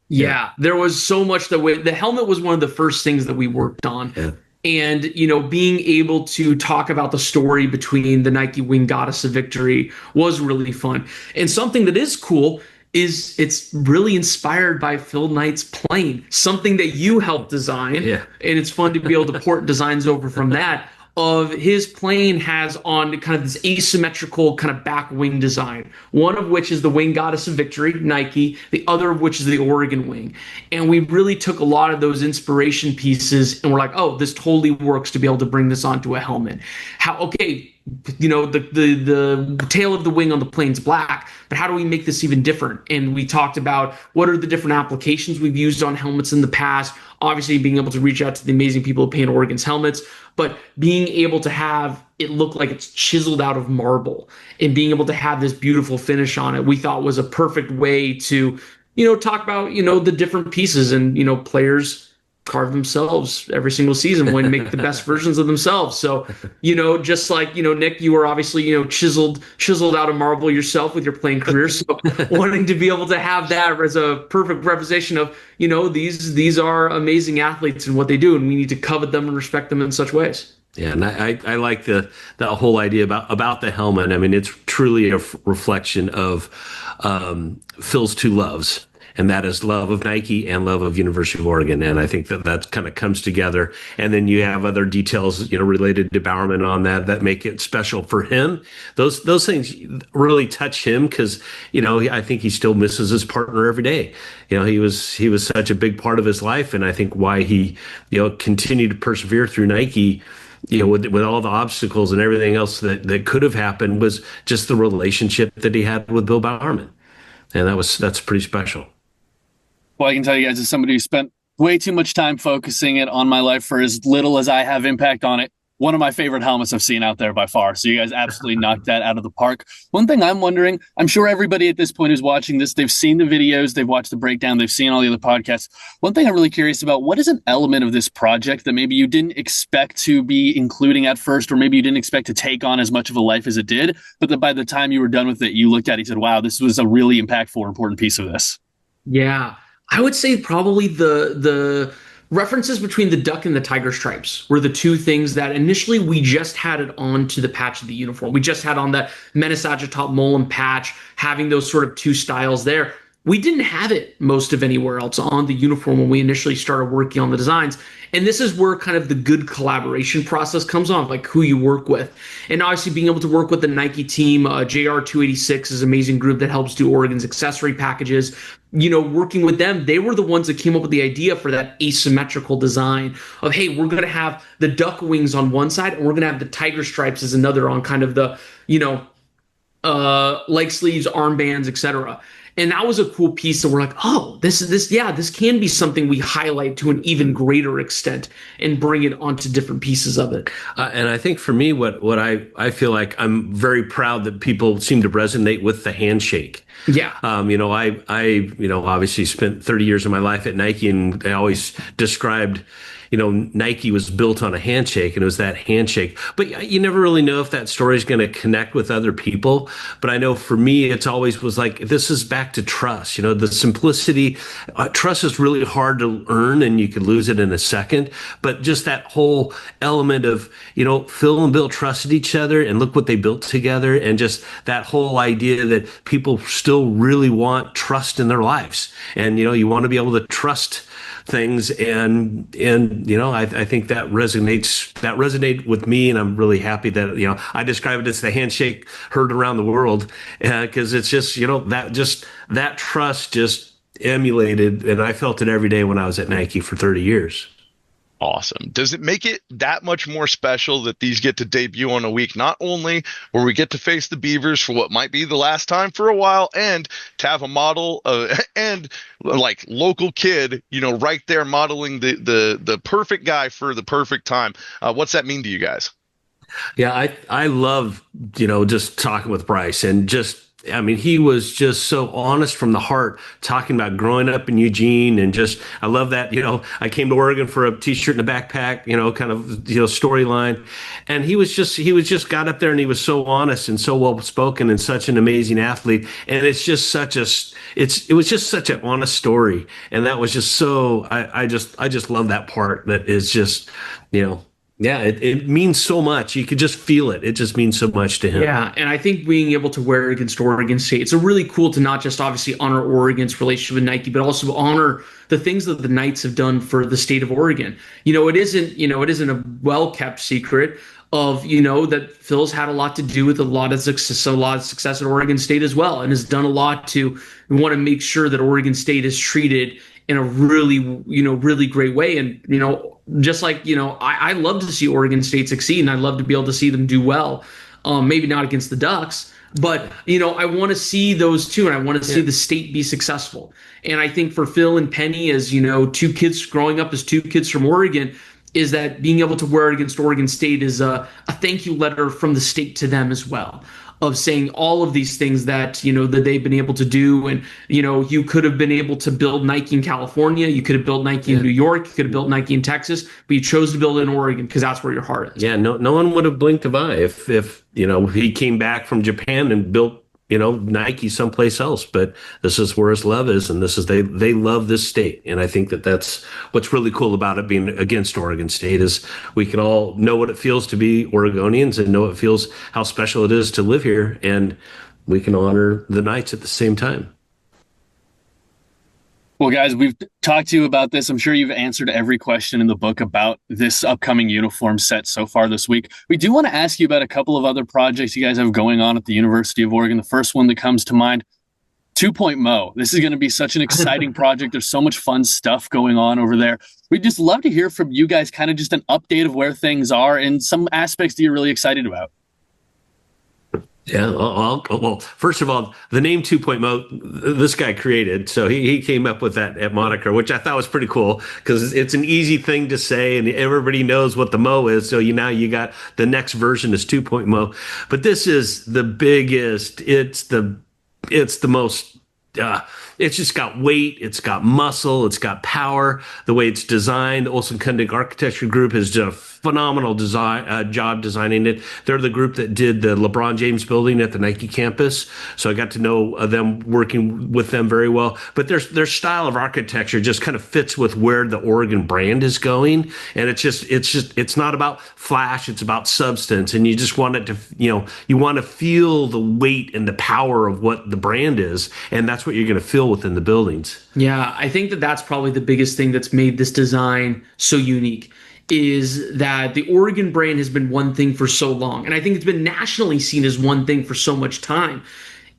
F: Yeah, there was so much the helmet was one of the first things that we worked on. Yeah. And, being able to talk about the story between the Nike Wing Goddess of Victory was really fun. And something that is cool is it's really inspired by Phil Knight's plane, something that you helped design. Yeah. And it's fun to be able to port designs over from that. Of his plane has on kind of this asymmetrical kind of back wing design, one of which is the Wing Goddess of Victory, Nike, the other of which is the Oregon wing. And we really took a lot of those inspiration pieces and we're like, oh, this totally works to be able to bring this onto a helmet. The tail of the wing on the plane's black, but how do we make this even different? And we talked about what are the different applications we've used on helmets in the past, obviously being able to reach out to the amazing people who paint Oregon's helmets, but being able to have it look like it's chiseled out of marble and being able to have this beautiful finish on it, we thought was a perfect way to, talk about, the different pieces and, players carve themselves every single season when make the best versions of themselves. So, just like, Nick, you were obviously, chiseled out of marble yourself with your playing career. So wanting to be able to have that as a perfect representation of, these are amazing athletes and what they do, and we need to covet them and respect them in such ways.
B: Yeah, and I like the whole idea about the helmet. I mean, it's truly a reflection of Phil's two loves. And that is love of Nike and love of University of Oregon. And I think that kind of comes together. And then you have other details, related to Bowerman on that make it special for him. Those things really touch him because, I think he still misses his partner every day. He was such a big part of his life. And I think why he, continued to persevere through Nike, with all the obstacles and everything else that could have happened was just the relationship that he had with Bill Bowerman. And that's pretty special.
E: Well, I can tell you guys, as somebody who spent way too much time focusing it on my life for as little as I have impact on it, one of my favorite helmets I've seen out there by far. So you guys absolutely knocked that out of the park. One thing I'm wondering, I'm sure everybody at this point who's watching this, they've seen the videos, they've watched the breakdown, they've seen all the other podcasts. One thing I'm really curious about, what is an element of this project that maybe you didn't expect to be including at first, or maybe you didn't expect to take on as much of a life as it did, but that by the time you were done with it, you looked at it and said, wow, this was a really impactful, important piece of this?
F: Yeah. I would say probably the references between the duck and the tiger stripes were the two things that initially we just had it on to the patch of the uniform. We just had on the Menace Agitop Mullen patch, having those sort of two styles there. We didn't have it most of anywhere else on the uniform when we initially started working on the designs. And this is where kind of the good collaboration process comes on, like who you work with. And obviously being able to work with the Nike team, JR286 is an amazing group that helps do Oregon's accessory packages. Working with them, they were the ones that came up with the idea for that asymmetrical design of, hey, we're going to have the duck wings on one side and we're going to have the tiger stripes as another on kind of the, leg sleeves, armbands, etc. And that was a cool piece. And we're like, oh, this can be something we highlight to an even greater extent and bring it onto different pieces of it.
B: And I think for me, what I feel like I'm very proud that people seem to resonate with the handshake.
F: Yeah.
B: I obviously spent 30 years of my life at Nike, and I always described, Nike was built on a handshake, and it was that handshake. But you never really know if that story is going to connect with other people. But I know for me, it's always was like, this is back to trust, the simplicity. Trust is really hard to earn, and you could lose it in a second. But just that whole element of, Phil and Bill trusted each other, and look what they built together. And just that whole idea that people still really want trust in their lives. And, you want to be able to trust things, and I think that resonated with me, and I'm really happy that I describe it as the handshake heard around the world, because it's just that trust just emulated, and I felt it every day when I was at Nike for 30 years.
A: Awesome. Does it make it that much more special that these get to debut on a week, not only where we get to face the Beavers for what might be the last time for a while, and to have a model and like local kid, right there modeling the perfect guy for the perfect time. What's that mean to you guys?
B: Yeah, I love, just talking with Bryce, and he was just so honest from the heart, talking about growing up in Eugene, and I love that, I came to Oregon for a t-shirt and a backpack, kind of, storyline. And he was just got up there, and he was so honest and so well spoken and such an amazing athlete. And it's just it was just such an honest story. And that was just so, I just love that part. That is just, yeah, it means so much. You could just feel it. It just means so much to him.
F: Yeah, and I think being able to wear it against Oregon State, it's a really cool to not just obviously honor Oregon's relationship with Nike, but also honor the things that the Knights have done for the state of Oregon. It isn't a well-kept secret of, that Phil's had a lot to do with a lot of success at Oregon State as well, and has done a lot to want to make sure that Oregon State is treated in a really, really great way. And, just like, I love to see Oregon State succeed, and I'd love to be able to see them do well. Maybe not against the Ducks, but, I want to see those two, and I want to see the state be successful. And I think for Phil and Penny, as, two kids growing up as two kids from Oregon, is that being able to wear it against Oregon State is a thank you letter from the state to them as well, of saying all of these things that, that they've been able to do. And, you could have been able to build Nike in California. You could have built Nike in New York. You could have built Nike in Texas, but you chose to build it in Oregon because that's where your heart is.
B: Yeah, no one would have blinked an eye if he came back from Japan and built, Nike someplace else. But this is where his love is, and they love this state. And I think that's what's really cool about it being against Oregon State, is we can all know what it feels to be Oregonians, and know it feels how special it is to live here, and we can honor the Knights at the same time.
E: Well, guys, we've talked to you about this. I'm sure you've answered every question in the book about this upcoming uniform set so far this week. We do want to ask you about a couple of other projects you guys have going on at the University of Oregon. The first one that comes to mind, 2-Point Mo. This is going to be such an exciting project. There's so much fun stuff going on over there. We'd just love to hear from you guys, kind of just an update of where things are and some aspects that you're really excited about.
B: Yeah, well, first of all, the name 2-Point Mo, this guy created, so he came up with that moniker, which I thought was pretty cool, because it's an easy thing to say, and everybody knows what the Mo is. So now you got the next version is 2-Point Mo, but this is the biggest. It's the most. It's just got weight, it's got muscle, it's got power. The way it's designed, the Olson Kundig Architecture Group has done a phenomenal job designing it. They're the group that did the LeBron James building at the Nike campus, so I got to know them, working with them very well. But their style of architecture just kind of fits with where the Oregon brand is going, and it's not about flash, it's about substance, and you just want it to, you want to feel the weight and the power of what the brand is, and that's what you're going to feel within the buildings.
F: Yeah, I think that's probably the biggest thing that's made this design so unique, is that the Oregon brand has been one thing for so long. And I think it's been nationally seen as one thing for so much time.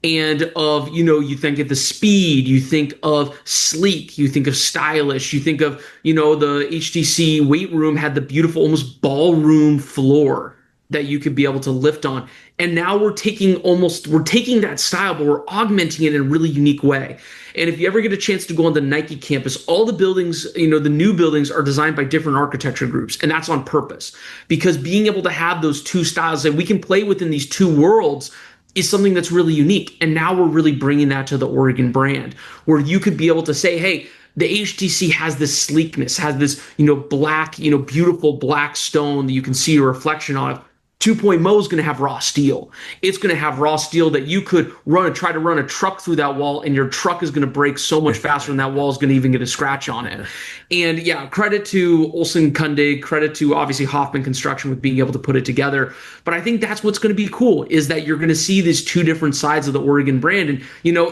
F: And you think of the speed, you think of sleek, you think of stylish, you think of, the HTC weight room had the beautiful, almost ballroom floor that you could be able to lift on. And now we're taking that style, but we're augmenting it in a really unique way. And if you ever get a chance to go on the Nike campus, all the buildings, the new buildings are designed by different architecture groups. And that's on purpose, because being able to have those two styles and we can play within these two worlds is something that's really unique. And now we're really bringing that to the Oregon brand, where you could be able to say, hey, the HTC has this sleekness, has this, black, beautiful black stone that you can see a reflection of. 2.0 is going to have raw steel. It's going to have raw steel that you could try to run a truck through that wall, and your truck is going to break so much faster than that wall is going to even get a scratch on it. And yeah, credit to Olsen Kundig, credit to obviously Hoffman Construction with being able to put it together. But I think that's what's going to be cool, is that you're going to see these two different sides of the Oregon brand. And,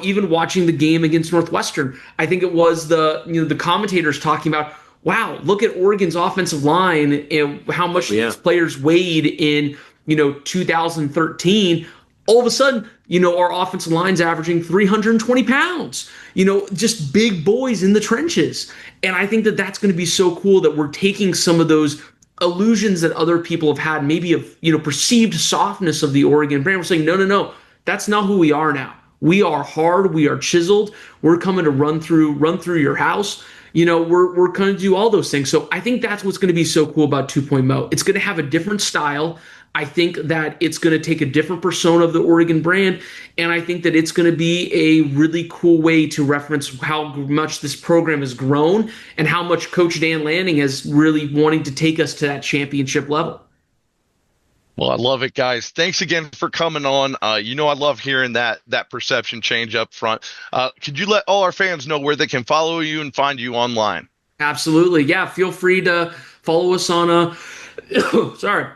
F: even watching the game against Northwestern, I think it was the commentators talking about, wow, look at Oregon's offensive line and how much these players weighed in, 2013. All of a sudden, our offensive line's averaging 320 pounds, just big boys in the trenches. And I think that that's going to be so cool that we're taking some of those illusions that other people have had, maybe of, perceived softness of the Oregon brand. We're saying, no, that's not who we are now. We are hard. We are chiseled. We're coming to run through your house. We're going to do all those things. So I think that's what's going to be so cool about 2.0. It's going to have a different style. I think that it's going to take a different persona of the Oregon brand. And I think that it's going to be a really cool way to reference how much this program has grown and how much Coach Dan Lanning is really wanting to take us to that championship level.
A: Well, I love it, guys. Thanks again for coming on. I love hearing that perception change up front. Could you let all our fans know where they can follow you and find you online?
F: Absolutely. Yeah. Feel free to follow us on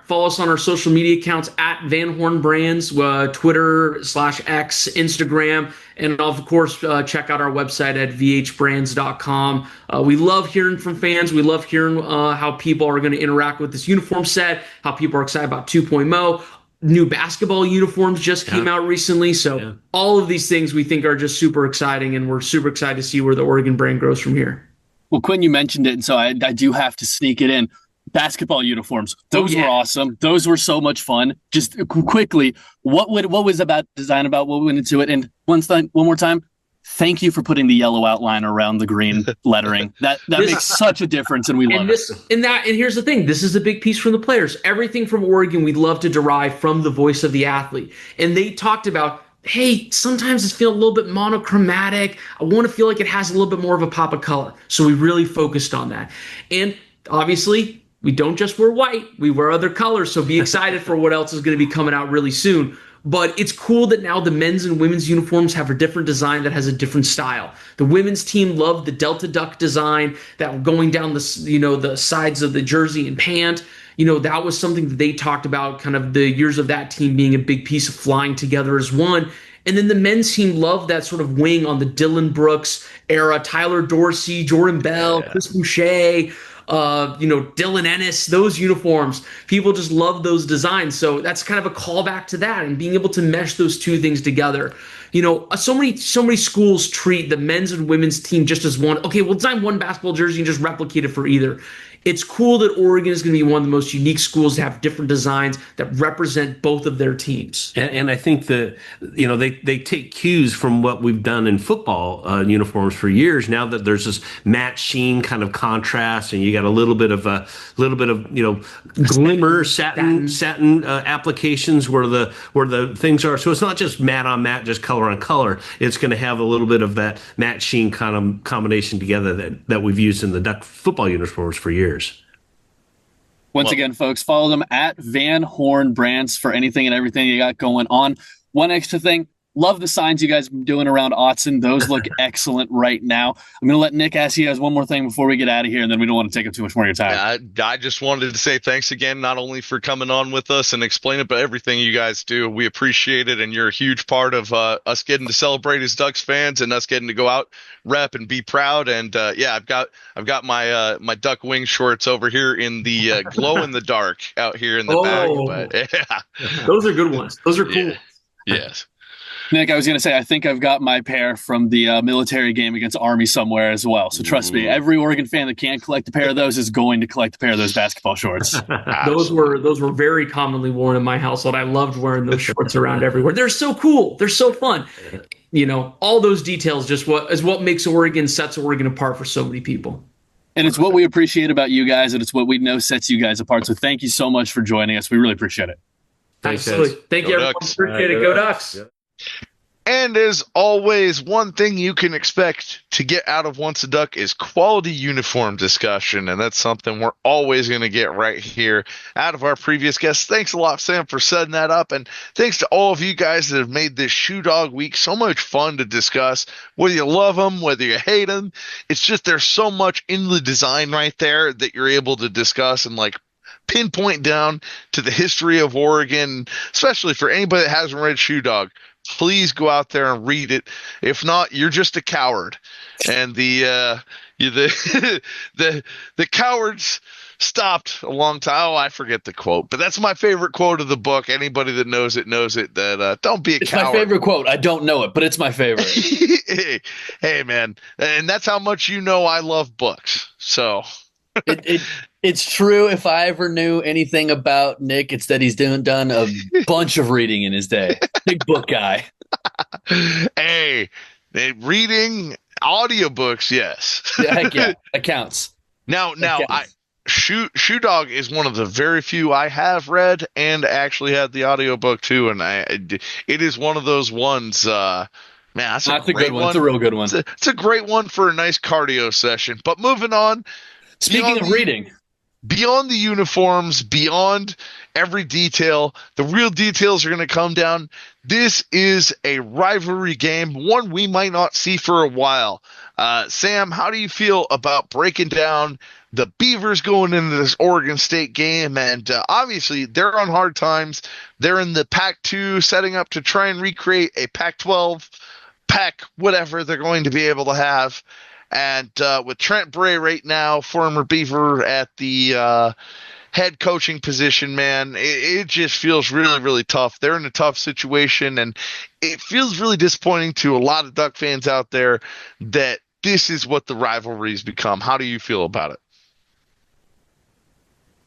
F: follow us on our social media accounts at Van Horne Brands, Twitter/X, Instagram, and of course, check out our website at vhbrands.com. We love hearing from fans. We love hearing how people are going to interact with this uniform set, how people are excited about 2.0. New basketball uniforms just came out recently. So all of these things we think are just super exciting, and we're super excited to see where the Oregon brand grows from here.
E: Well, Quinn, you mentioned it, and so I do have to sneak it in. Basketball uniforms. Those were awesome. Those were so much fun. Just quickly, what was about design about what went into it? And one more time, thank you for putting the yellow outline around the green lettering. That makes such a difference, and we love it.
F: And here's the thing. This is a big piece from the players. Everything from Oregon we'd love to derive from the voice of the athlete. And they talked about, hey, sometimes it's feeling a little bit monochromatic. I want to feel like it has a little bit more of a pop of color. So we really focused on that. And obviously, we don't just wear white, we wear other colors. So be excited for what else is going to be coming out really soon. But it's cool that now the men's and women's uniforms have a different design that has a different style. The women's team loved the Delta Duck design that going down the sides of the jersey and pant. That was something that they talked about, kind of the years of that team being a big piece of flying together as one. And then the men's team loved that sort of wing on the Dylan Brooks era, Tyler Dorsey, Jordan Bell, Chris Boucher, Dylan Ennis, those uniforms. People just love those designs. So that's kind of a callback to that, and being able to mesh those two things together. So many schools treat the men's and women's team just as one. Okay, we'll design one basketball jersey and just replicate it for either. It's cool that Oregon is going to be one of the most unique schools to have different designs that represent both of their teams.
B: And I think that, they take cues from what we've done in football uniforms for years. Now that there's this matte sheen kind of contrast, and you got a little bit of glimmer satin applications where the things are. So it's not just matte on matte, just color on color. It's going to have a little bit of that matte sheen kind of combination together that we've used in the Duck football uniforms for years.
E: Once again, folks, follow them at Van Horne Brands for anything and everything you got going on. One extra thing, love the signs you guys are doing around Autzen. Those look excellent right now. I'm going to let Nick ask you guys one more thing before we get out of here, and then we don't want to take up too much more of your time.
A: I just wanted to say thanks again, not only for coming on with us and explaining, but everything you guys do. We appreciate it, and you're a huge part of us getting to celebrate as Ducks fans and us getting to go out, rep, and be proud. And I've got my my Duck wing shorts over here in the glow in the dark out here in the back. But
F: those are good ones. Those are cool.
A: Yes.
E: Nick, I was going to say, I think I've got my pair from the military game against Army somewhere as well. So trust me, every Oregon fan that can't collect a pair of those is going to collect a pair of those basketball shorts.
F: Those were very commonly worn in my household. I loved wearing those shorts around everywhere. They're so cool. They're so fun. All those details just what makes Oregon, sets Oregon apart for so many people.
E: And it's what we appreciate about you guys, and it's what we know sets you guys apart. So thank you so much for joining us. We really appreciate it.
F: Absolutely. Thank you, everyone. Appreciate it. Go Ducks.
A: And as always, one thing you can expect to get out of Once a Duck is quality uniform discussion, and that's something we're always going to get right here out of our previous guests. Thanks a lot, Sam, for setting that up, and thanks to all of you guys that have made this Shoe Dog Week so much fun to discuss. Whether you love them, whether you hate them, it's just there's so much in the design right there that you're able to discuss and pinpoint down to the history of Oregon, especially for anybody that hasn't read Shoe Dog. Please go out there and read it. If not, you're just a coward. And the cowards stopped a long time. Oh, I forget the quote, but that's my favorite quote of the book. Anybody that knows it knows it. That don't be a coward.
D: It's my favorite quote. I don't know it, but it's my favorite.
A: Hey, man, and that's how much you know I love books. So.
D: It's true. If I ever knew anything about Nick, it's that he's done a bunch of reading in his day. Big book guy.
A: Hey, reading audiobooks, yes.
D: Heck yeah, that counts.
A: Now, Shoe Dog is one of the very few I have read and actually had the audiobook too, and it is one of those ones. Man, that's a
D: good one. It's a real good one.
A: It's a great one for a nice cardio session. But moving on.
D: Speaking of reading.
A: Beyond the uniforms, beyond every detail, the real details are going to come down. This is a rivalry game, one we might not see for a while. Sam, how do you feel about breaking down the Beavers going into this Oregon State game? And obviously, they're on hard times. They're in the Pac-2, setting up to try and recreate a Pac-12, Pac whatever they're going to be able to have. And with Trent Bray right now, former Beaver at the head coaching position, man, it just feels really, really tough. They're in a tough situation, and it feels really disappointing to a lot of Duck fans out there that this is what the rivalry's become. How do you feel about it?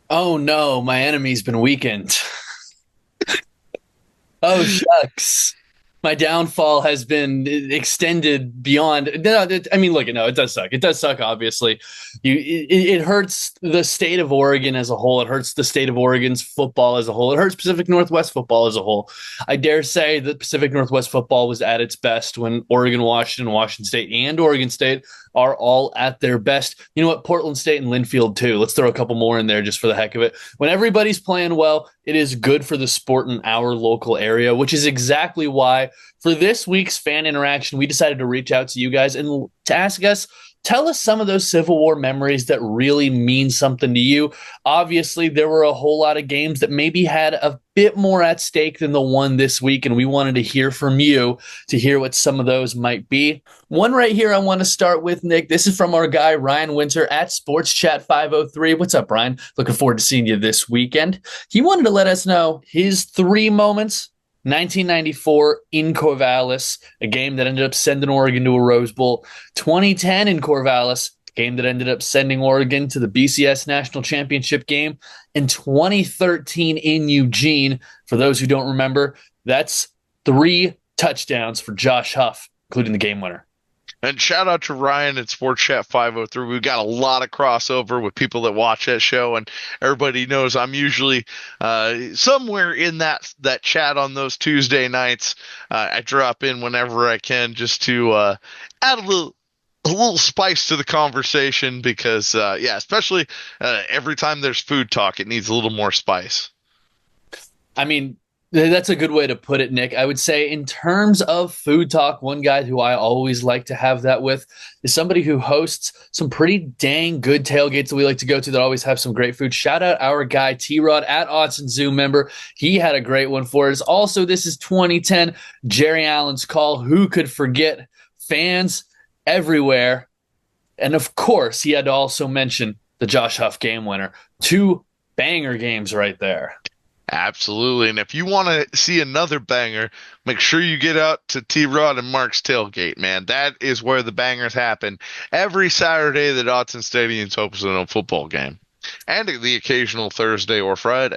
D: Oh, no, my enemy's been weakened. Oh, shucks. My downfall has been extended beyond. I mean, look, no, it does suck. It does suck, obviously. It hurts the state of Oregon as a whole. It hurts the state of Oregon's football as a whole. It hurts Pacific Northwest football as a whole. I dare say that Pacific Northwest football was at its best when Oregon, Washington State, and Oregon State are all at their best. You know what? Portland State and Linfield, too. Let's throw a couple more in there just for the heck of it. When everybody's playing well, it is good for the sport in our local area, which is exactly why for this week's fan interaction, we decided to reach out to you guys and to ask us, tell us some of those Civil War memories that really mean something to you. Obviously, there were a whole lot of games that maybe had a bit more at stake than the one this week, and we wanted to hear from you to hear what some of those might be. One right here I want to start with, Nick. This is from our guy, Ryan Winter at Sports Chat 503. What's up, Ryan? Looking forward to seeing you this weekend. He wanted to let us know his 3 moments. 1994 in Corvallis, a game that ended up sending Oregon to a Rose Bowl. 2010 in Corvallis, a game that ended up sending Oregon to the BCS National Championship game. And 2013 in Eugene, for those who don't remember, that's 3 touchdowns for Josh Huff, including the game winner.
A: And shout out to Ryan at Sports Chat 503. We've got a lot of crossover with people that watch that show, and everybody knows I'm usually somewhere in that chat on those Tuesday nights. I drop in whenever I can just to add a little spice to the conversation because, especially every time there's food talk, it needs a little more spice.
D: I mean, that's a good way to put it, Nick. I would say in terms of food talk, one guy who I always like to have that with is somebody who hosts some pretty dang good tailgates that we like to go to that always have some great food. Shout out our guy, T-Rod at Autzen Zoom member. He had a great one for us. Also, this is 2010, Jerry Allen's call. Who could forget? Fans everywhere. And of course, he had to also mention the Josh Huff game winner. 2 banger games right there.
A: Absolutely. And if you want to see another banger, make sure you get out to T-Rod and Mark's tailgate, man. That is where the bangers happen every Saturday that Autzen Stadium's hosting a football game, and the occasional Thursday or Friday.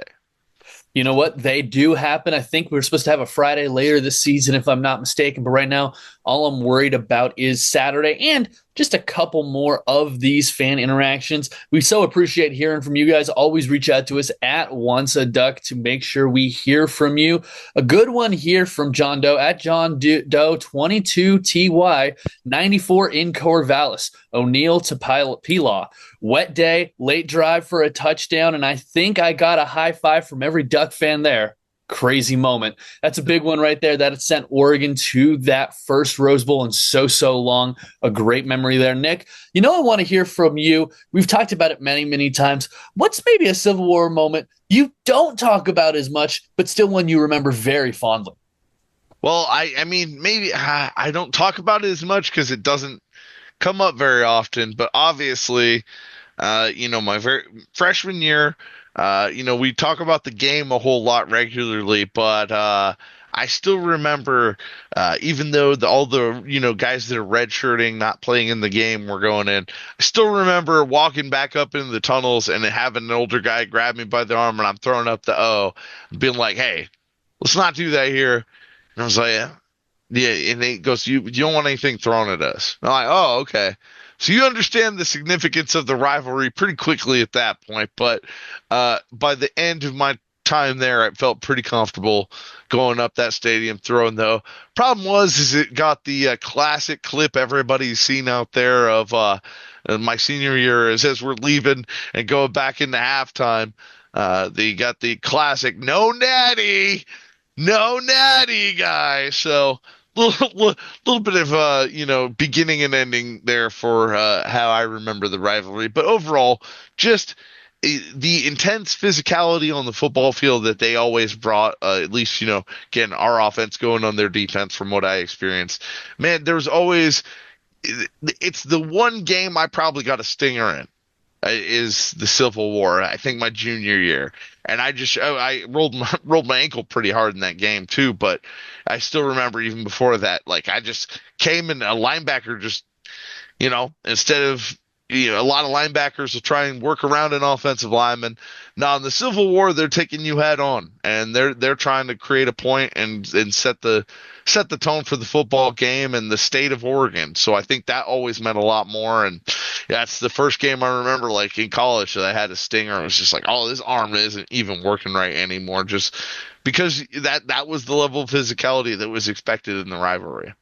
D: You know what? They do happen. I think we're supposed to have a Friday later this season, if I'm not mistaken. But right now, all I'm worried about is Saturday. And just a couple more of these fan interactions. We so appreciate hearing from you guys. Always reach out to us at Once a Duck to make sure we hear from you. A good one here from John Doe at John Doe 22TY 94 in Corvallis. O'Neill to Pilaw. Wet day, late drive for a touchdown, and I think I got a high five from every Duck fan there. Crazy moment. That's a big one right there. That sent Oregon to that first Rose Bowl in so long. A great memory there. Nick, I want to hear from you. We've talked about it many times. What's maybe a Civil War moment you don't talk about as much, but still one you remember very fondly?
A: Well, I mean, maybe I don't talk about it as much because it doesn't come up very often, but obviously, my very freshman year, we talk about the game a whole lot regularly, but I still remember, even though all the guys that are redshirting, not playing in the game, were going in, I still remember walking back up into the tunnels and having an older guy grab me by the arm, and I'm throwing up the O, and being like, "Hey, let's not do that here." And I was like, "Yeah," and he goes, "You don't want anything thrown at us." And I'm like, "Oh, okay." So you understand the significance of the rivalry pretty quickly at that point, but by the end of my time there, I felt pretty comfortable going up that stadium throwing though. Problem is it got the classic clip everybody's seen out there of my senior year as we're leaving and going back into halftime. They got the classic "No natty, no natty" guy. So little bit of beginning and ending there for how I remember the rivalry, but overall, just the intense physicality on the football field that they always brought. At least again, our offense going on their defense from what I experienced. Man, there was always. It's the one game I probably got a stinger in. Is the Civil War. I think my junior year, and I rolled my ankle pretty hard in that game too. But I still remember even before that, like I just came and a linebacker just, instead of a lot of linebackers will try and work around an offensive lineman. Now in the Civil War, they're taking you head on, and they're trying to create a point and set the tone for the football game and the state of Oregon. So I think that always meant a lot more. And that's the first game I remember, like in college, that I had a stinger. I was just like, "Oh, this arm isn't even working right anymore," just because that was the level of physicality that was expected in the rivalry.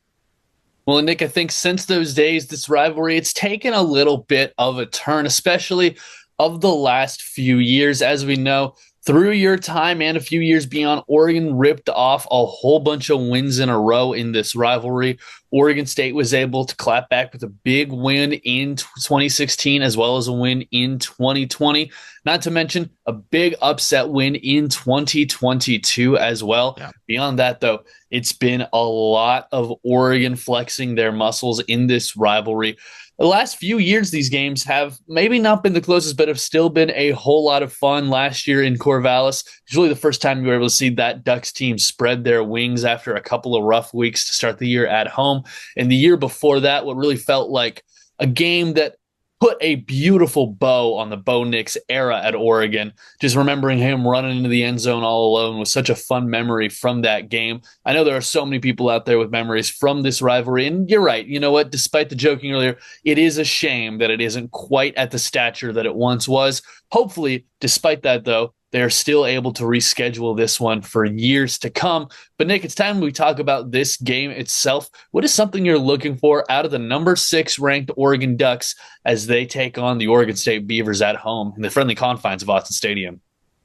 D: Well, Nick, I think since those days, this rivalry, it's taken a little bit of a turn, especially of the last few years. As we know, through your time and a few years beyond, Oregon ripped off a whole bunch of wins in a row in this rivalry. Oregon State was able to clap back with a big win in 2016 as well as a win in 2020. Not to mention a big upset win in 2022 as well. Yeah. Beyond that, though, it's been a lot of Oregon flexing their muscles in this rivalry. The last few years, these games have maybe not been the closest, but have still been a whole lot of fun. Last year in Corvallis, it's really the first time you were able to see that Ducks team spread their wings after a couple of rough weeks to start the year at home. And the year before that, what really felt like a game that put a beautiful bow on the Bo Nix era at Oregon. Just remembering him running into the end zone all alone was such a fun memory from that game. I know there are so many people out there with memories from this rivalry, and you're right. You know what? Despite the joking earlier, it is a shame that it isn't quite at the stature that it once was. Hopefully, despite that, though, they're still able to reschedule this one for years to come. But Nick, it's time we talk about this game itself. What is something you're looking for out of the number 6 ranked Oregon Ducks as they take on the Oregon State Beavers at home in the friendly confines of Autzen Stadium?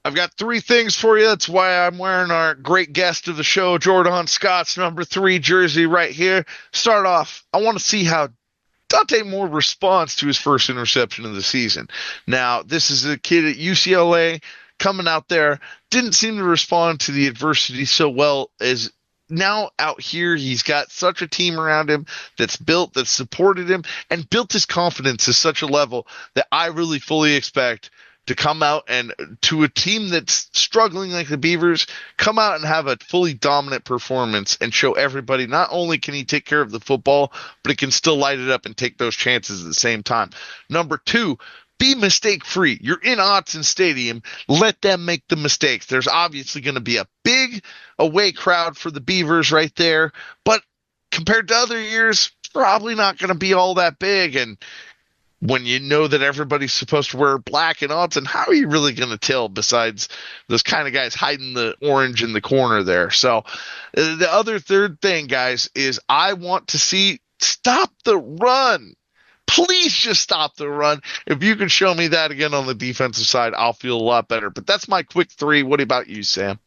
A: I've got 3 things for you. That's why I'm wearing our great guest of the show, Jordan Scott's number 3 jersey right here. Start off, I want to see how Dante Moore responds to his first interception of the season. Now, this is a kid at UCLA coming out there, didn't seem to respond to the adversity so well as now out here. He's got such a team around him that's supported him and built his confidence to such a level that I really fully expect to come out and to a team that's struggling like the Beavers, come out and have a fully dominant performance and show everybody not only can he take care of the football, but he can still light it up and take those chances at the same time. Number 2, be mistake-free. You're in Autzen Stadium. Let them make the mistakes. There's obviously going to be a big away crowd for the Beavers right there, but compared to other years, probably not going to be all that big. And when you know that everybody's supposed to wear black and Autzen, how are you really going to tell besides those kind of guys hiding the orange in the corner there? So the other third thing, guys, is I want to see stop the run. Please just stop the run. If you can show me that again on the defensive side, I'll feel a lot better. But that's my quick three. What about you, Sam?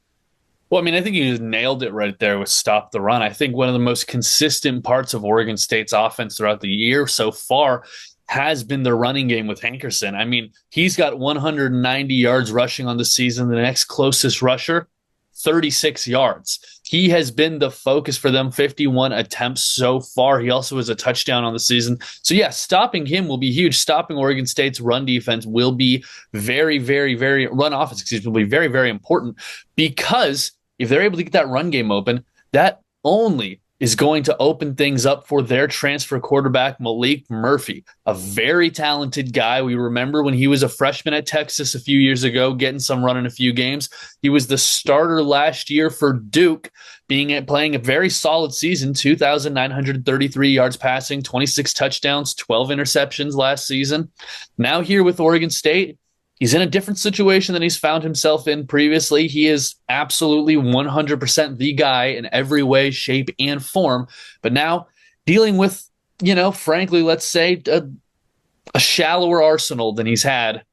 D: Well, I mean, I think you just nailed it right there with stop the run. I think one of the most consistent parts of Oregon State's offense throughout the year so far has been the running game with Hankerson. I mean, he's got 190 yards rushing on the season. The next closest rusher, 36 yards. He has been the focus for them, 51 attempts so far. He also has a touchdown on the season. So, yeah, stopping him will be huge. Stopping Oregon State's run defense will be very, very, very – run offense, excuse me, will be very, very important because if they're able to get that run game open, that only – is going to open things up for their transfer quarterback, Malik Murphy, a very talented guy. We remember when he was a freshman at Texas a few years ago, getting some run in a few games. He was the starter last year for Duke, playing a very solid season, 2,933 yards passing, 26 touchdowns, 12 interceptions last season. Now here with Oregon State, he's in a different situation than he's found himself in previously. He is absolutely 100% the guy in every way, shape, and form. But now dealing with, frankly, let's say a shallower arsenal than he's had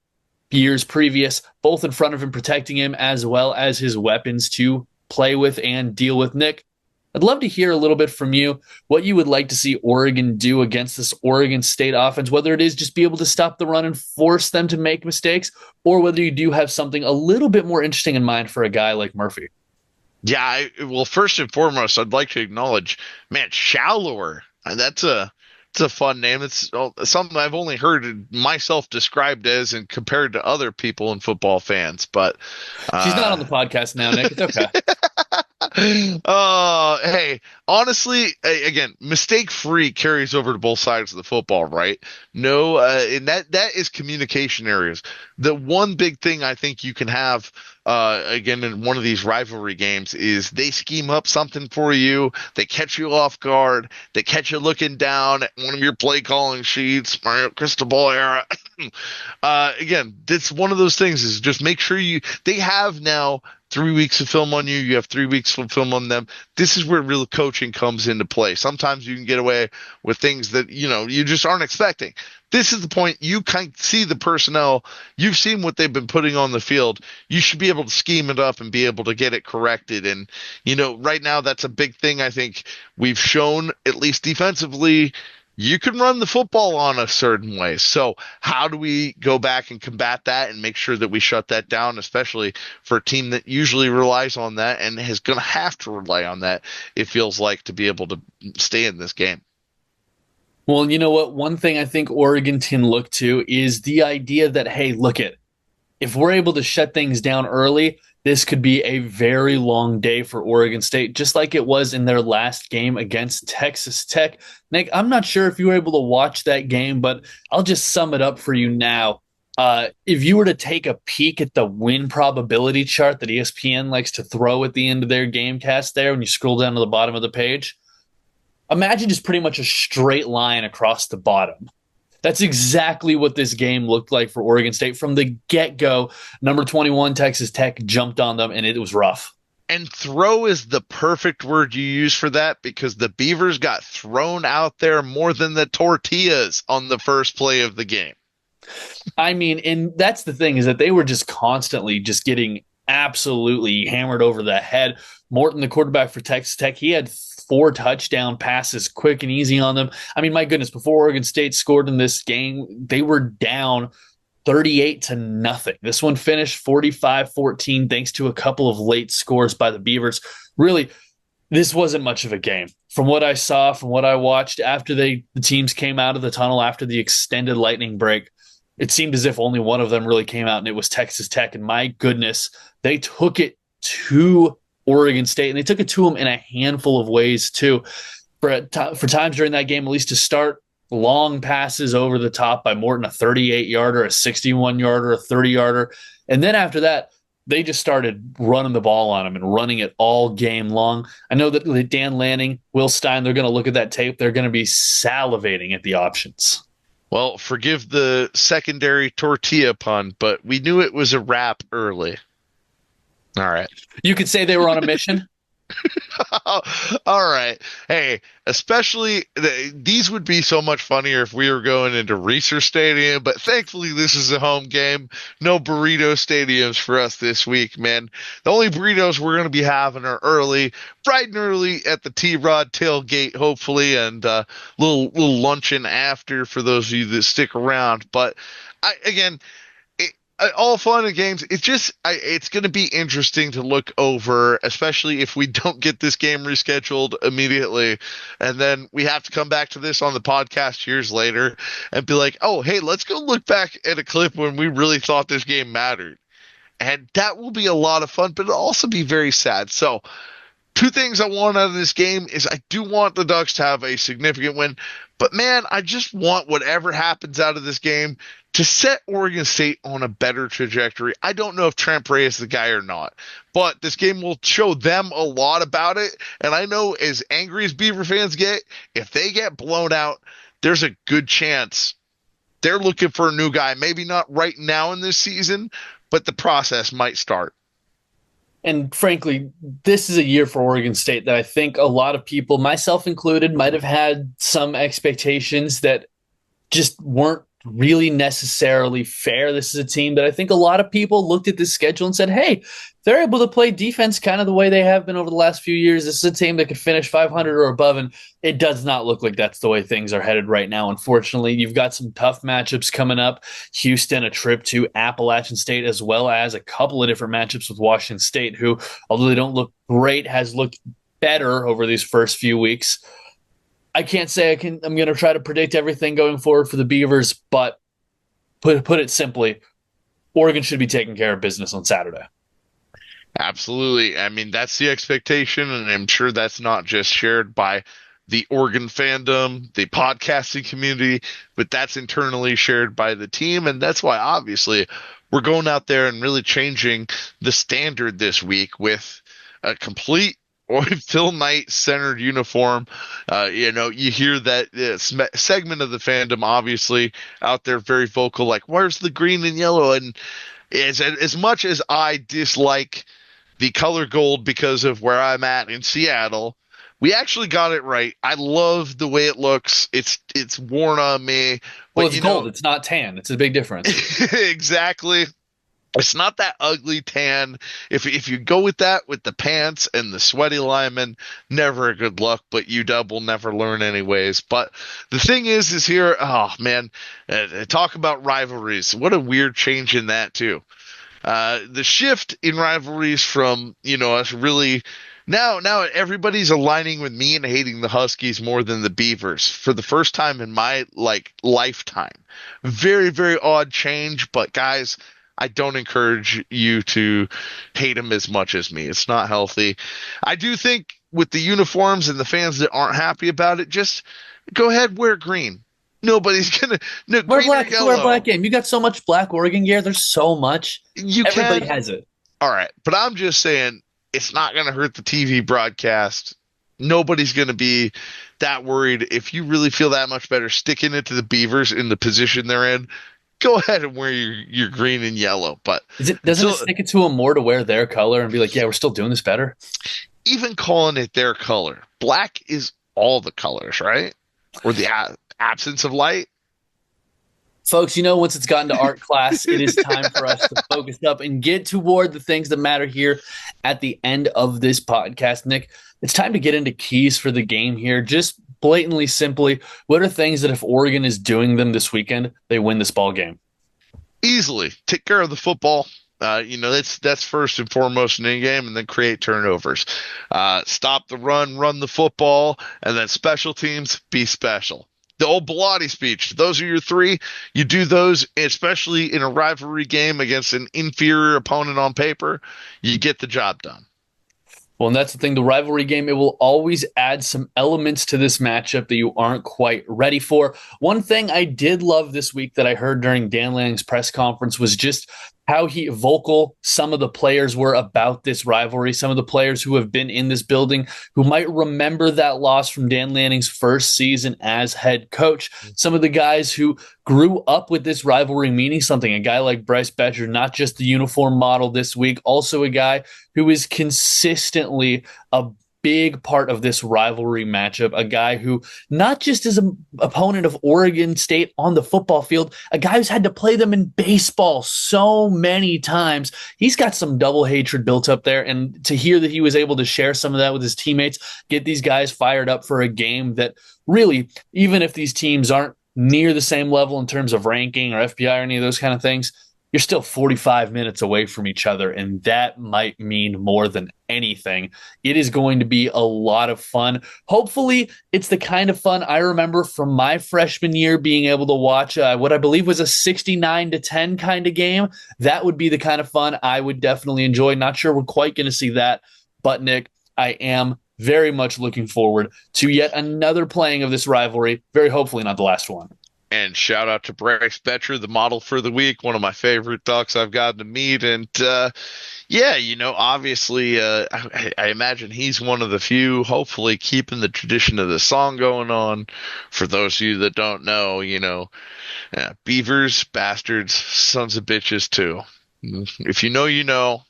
D: years previous, both in front of him protecting him as well as his weapons to play with and deal with. Nick, I'd love to hear a little bit from you what you would like to see Oregon do against this Oregon State offense, whether it is just be able to stop the run and force them to make mistakes, or whether you do have something a little bit more interesting in mind for a guy like Murphy.
A: Yeah, well, first and foremost, I'd like to acknowledge, man, shallower. It's a fun name. It's something I've only heard myself described as and compared to other people and football fans. But
D: she's not on the podcast now, Nick. It's okay.
A: Hey, honestly, again, mistake-free carries over to both sides of the football, right? No, and that is communication areas. The one big thing I think you can have, again, in one of these rivalry games is they scheme up something for you. They catch you off guard. They catch you looking down at one of your play calling sheets, Mario Cristobal era. Again, it's one of those things is just make sure they have now 3 weeks of film on you. You have 3 weeks of film on them. This is where real coaching comes into play. Sometimes you can get away with things that, you just aren't expecting. This is the point. You can see the personnel. You've seen what they've been putting on the field. You should be able to scheme it up and be able to get it corrected. And, right now that's a big thing. I think we've shown, at least defensively, you can run the football on a certain way. So how do we go back and combat that and make sure that we shut that down, especially for a team that usually relies on that and is going to have to rely on that, it feels like, to be able to stay in this game?
D: Well, you know what? One thing I think Oregon can look to is the idea that, hey, look it, if we're able to shut things down early, this could be a very long day for Oregon State, just like it was in their last game against Texas Tech. Nick, I'm not sure if you were able to watch that game, but I'll just sum it up for you now. If you were to take a peek at the win probability chart that ESPN likes to throw at the end of their GameCast there, when you scroll down to the bottom of the page, imagine just pretty much a straight line across the bottom. That's exactly what this game looked like for Oregon State. From the get-go, number 21, Texas Tech, jumped on them, and it was rough.
A: And throw is the perfect word you use for that, because the Beavers got thrown out there more than the tortillas on the first play of the game.
D: I mean, and that's the thing, is that they were just constantly just getting absolutely hammered over the head. Morton, the quarterback for Texas Tech, he had 4 touchdown passes, quick and easy on them. I mean, my goodness, before Oregon State scored in this game, they were down 38-0. This one finished 45-14 thanks to a couple of late scores by the Beavers. Really, this wasn't much of a game. From what I saw, from what I watched after the teams came out of the tunnel after the extended lightning break, it seemed as if only one of them really came out, and it was Texas Tech. And my goodness, they took it to Oregon State, and they took it to them in a handful of ways too. For times during that game, at least to start, long passes over the top by Morton, a 38-yarder, a 61-yarder, a 30-yarder. And then after that, they just started running the ball on him and running it all game long. I know that Dan Lanning, Will Stein, they're going to look at that tape. They're going to be salivating at the options.
A: Well, forgive the secondary tortilla pun, but we knew it was a wrap early. All right.
D: You could say they were on a mission.
A: All right. Hey, especially these would be so much funnier if we were going into Research Stadium, but thankfully this is a home game. No burrito stadiums for us this week, man. The only burritos we're going to be having are bright and early at the T-Rod tailgate, hopefully, and little luncheon after for those of you that stick around. But all fun and games. It's going to be interesting to look over, especially if we don't get this game rescheduled immediately. And then we have to come back to this on the podcast years later and be like, oh, hey, let's go look back at a clip when we really thought this game mattered. And that will be a lot of fun, but it'll also be very sad. So two things I want out of this game is I do want the Ducks to have a significant win, but man, I just want whatever happens out of this game to set Oregon State on a better trajectory. I don't know if Trent Bray is the guy or not, but this game will show them a lot about it. And I know as angry as Beaver fans get, if they get blown out, there's a good chance they're looking for a new guy. Maybe not right now in this season, but the process might start.
D: And frankly, this is a year for Oregon State that I think a lot of people, myself included, might have had some expectations that just weren't really necessarily fair. This is a team that I think a lot of people looked at this schedule and said, hey, they're able to play defense kind of the way they have been over the last few years. This is a team that could finish 500 or above, and it does not look like that's the way things are headed right now. Unfortunately, you've got some tough matchups coming up. Houston, a trip to Appalachian State, as well as a couple of different matchups with Washington State, who, although they don't look great, has looked better over these first few weeks. I can't say I'm going to try to predict everything going forward for the Beavers, but put it simply, Oregon should be taking care of business on Saturday.
A: Absolutely. I mean, that's the expectation, and I'm sure that's not just shared by the Oregon fandom, the podcasting community, but that's internally shared by the team, and that's why, obviously, we're going out there and really changing the standard this week with a complete or Phil Knight centered uniform. You hear that segment of the fandom obviously out there very vocal, like, where's the green and yellow? And as much as I dislike the color gold because of where I'm at in Seattle, we actually got it right. I love the way it looks. It's worn on me.
D: Well, it's gold. It's not tan. It's a big difference.
A: Exactly. It's not that ugly tan. If you go with that with the pants and the sweaty lineman, never a good look, but UW will never learn anyways. But the thing is here, oh man, talk about rivalries. What a weird change in that too. The shift in rivalries from, us really now everybody's aligning with me and hating the Huskies more than the Beavers for the first time in my lifetime. Very, very odd change, but guys, I don't encourage you to hate them as much as me. It's not healthy. I do think with the uniforms and the fans that aren't happy about it, just go ahead, wear green. Nobody's going to
D: wear black. Wear black game. You got so much black Oregon gear. There's so much. Everybody has it.
A: All right. But I'm just saying it's not going to hurt the TV broadcast. Nobody's going to be that worried. If you really feel that much better sticking it to the Beavers in the position they're in, go ahead and wear your green and yellow. But
D: doesn't it stick it to them more to wear their color and be like, yeah, we're still doing this better?
A: Even calling it their color. Black is all the colors, right? Or the absence of light.
D: Folks, once it's gotten to art class, it is time for us to focus up and get toward the things that matter here at the end of this podcast. Nick, it's time to get into keys for the game here. Just blatantly, simply, what are things that if Oregon is doing them this weekend, they win this ball game?
A: Easily. Take care of the football. That's first and foremost in any game, and then create turnovers. Stop the run the football, and then special teams, be special. The old Bilotti speech. Those are your three. You do those, especially in a rivalry game against an inferior opponent on paper, you get the job done.
D: Well, and that's the thing. The rivalry game, it will always add some elements to this matchup that you aren't quite ready for. One thing I did love this week that I heard during Dan Lanning's press conference was just how vocal some of the players were about this rivalry, some of the players who have been in this building who might remember that loss from Dan Lanning's first season as head coach, some of the guys who grew up with this rivalry meaning something. A guy like Bryce Betcher, not just the uniform model this week, also a guy who is consistently a big part of this rivalry matchup, a guy who not just is an opponent of Oregon State on the football field, a guy who's had to play them in baseball so many times. He's got some double hatred built up there, and to hear that he was able to share some of that with his teammates, get these guys fired up for a game that really, even if these teams aren't near the same level in terms of ranking or FPI or any of those kind of things, you're still 45 minutes away from each other, and that might mean more than anything. It is going to be a lot of fun. Hopefully, it's the kind of fun I remember from my freshman year, being able to watch what I believe was a 69-10 kind of game. That would be the kind of fun I would definitely enjoy. Not sure we're quite going to see that, but Nick, I am very much looking forward to yet another playing of this rivalry. Very hopefully not the last one.
A: And shout out to Bryce Betcher, the model for the week, one of my favorite Ducks I've gotten to meet. And yeah, obviously, I imagine he's one of the few, hopefully, keeping the tradition of the song going on. For those of you that don't know, beavers, bastards, sons of bitches, too. If you know, you know.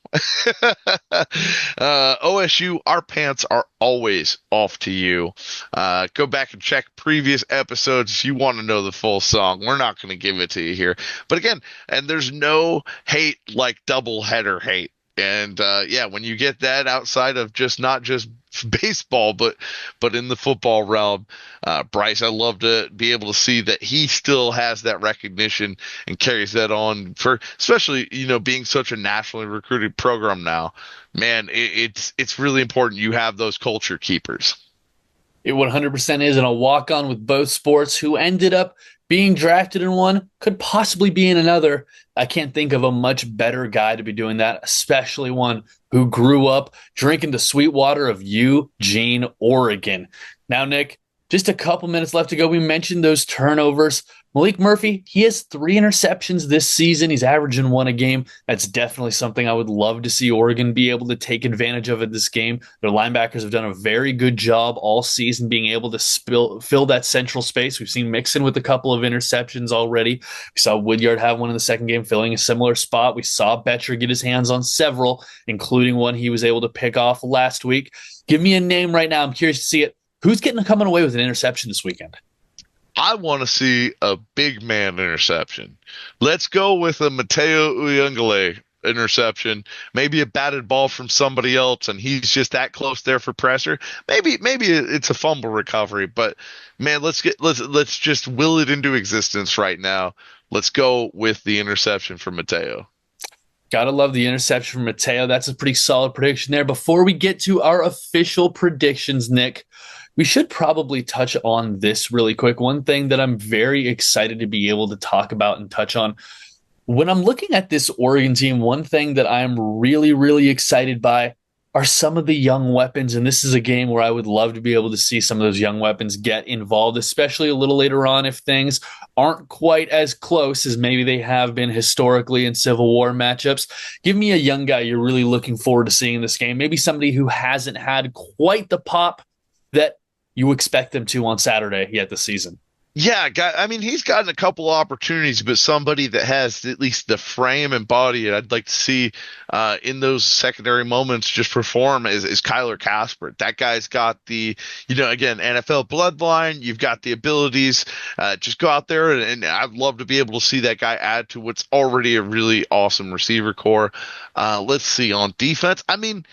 A: OSU, our pants are always off to you. Go back and check previous episodes if you want to know the full song. We're not going to give it to you here. But again, and there's no hate like double header hate. And yeah, when you get that outside of not just baseball, but in the football realm, Bryce, I love to be able to see that he still has that recognition and carries that on for, especially being such a nationally recruited program now. Man, it's really important you have those culture keepers.
D: It 100% is, and a walk-on with both sports who ended up being drafted in one, could possibly be in another. I can't think of a much better guy to be doing that, especially one who grew up drinking the sweet water of Eugene, Oregon. Now, Nick, just a couple minutes left to go. We mentioned those turnovers. Malik Murphy, he has 3 interceptions this season. He's averaging 1 a game. That's definitely something I would love to see Oregon be able to take advantage of in this game. Their linebackers have done a very good job all season being able to fill that central space. We've seen Mixon with a couple of interceptions already. We saw Woodyard have one in the second game, filling a similar spot. We saw Betcher get his hands on several, including one he was able to pick off last week. Give me a name right now. I'm curious to see it. Who's coming away with an interception this weekend?
A: I want to see a big man interception. Let's go with a Mateo Uyungale interception. Maybe a batted ball from somebody else, and he's just that close there for pressure. Maybe it's a fumble recovery, but man, let's just will it into existence right now. Let's go with the interception from Mateo.
D: Gotta love the interception from Mateo. That's a pretty solid prediction there. Before we get to our official predictions, Nick, we should probably touch on this really quick. One thing that I'm very excited to be able to talk about and touch on. When I'm looking at this Oregon team, one thing that I'm really, really excited by are some of the young weapons. And this is a game where I would love to be able to see some of those young weapons get involved, especially a little later on if things aren't quite as close as maybe they have been historically in Civil War matchups. Give me a young guy you're really looking forward to seeing in this game. Maybe somebody who hasn't had quite the pop that you expect them to on Saturday yet this season.
A: Yeah, I mean, he's gotten a couple opportunities, but somebody that has at least the frame and body I'd like to see in those secondary moments just perform is Kyler Casper. That guy's got the, again, NFL bloodline. You've got the abilities. Just go out there, and I'd love to be able to see that guy add to what's already a really awesome receiver core. Let's see, on defense, I mean,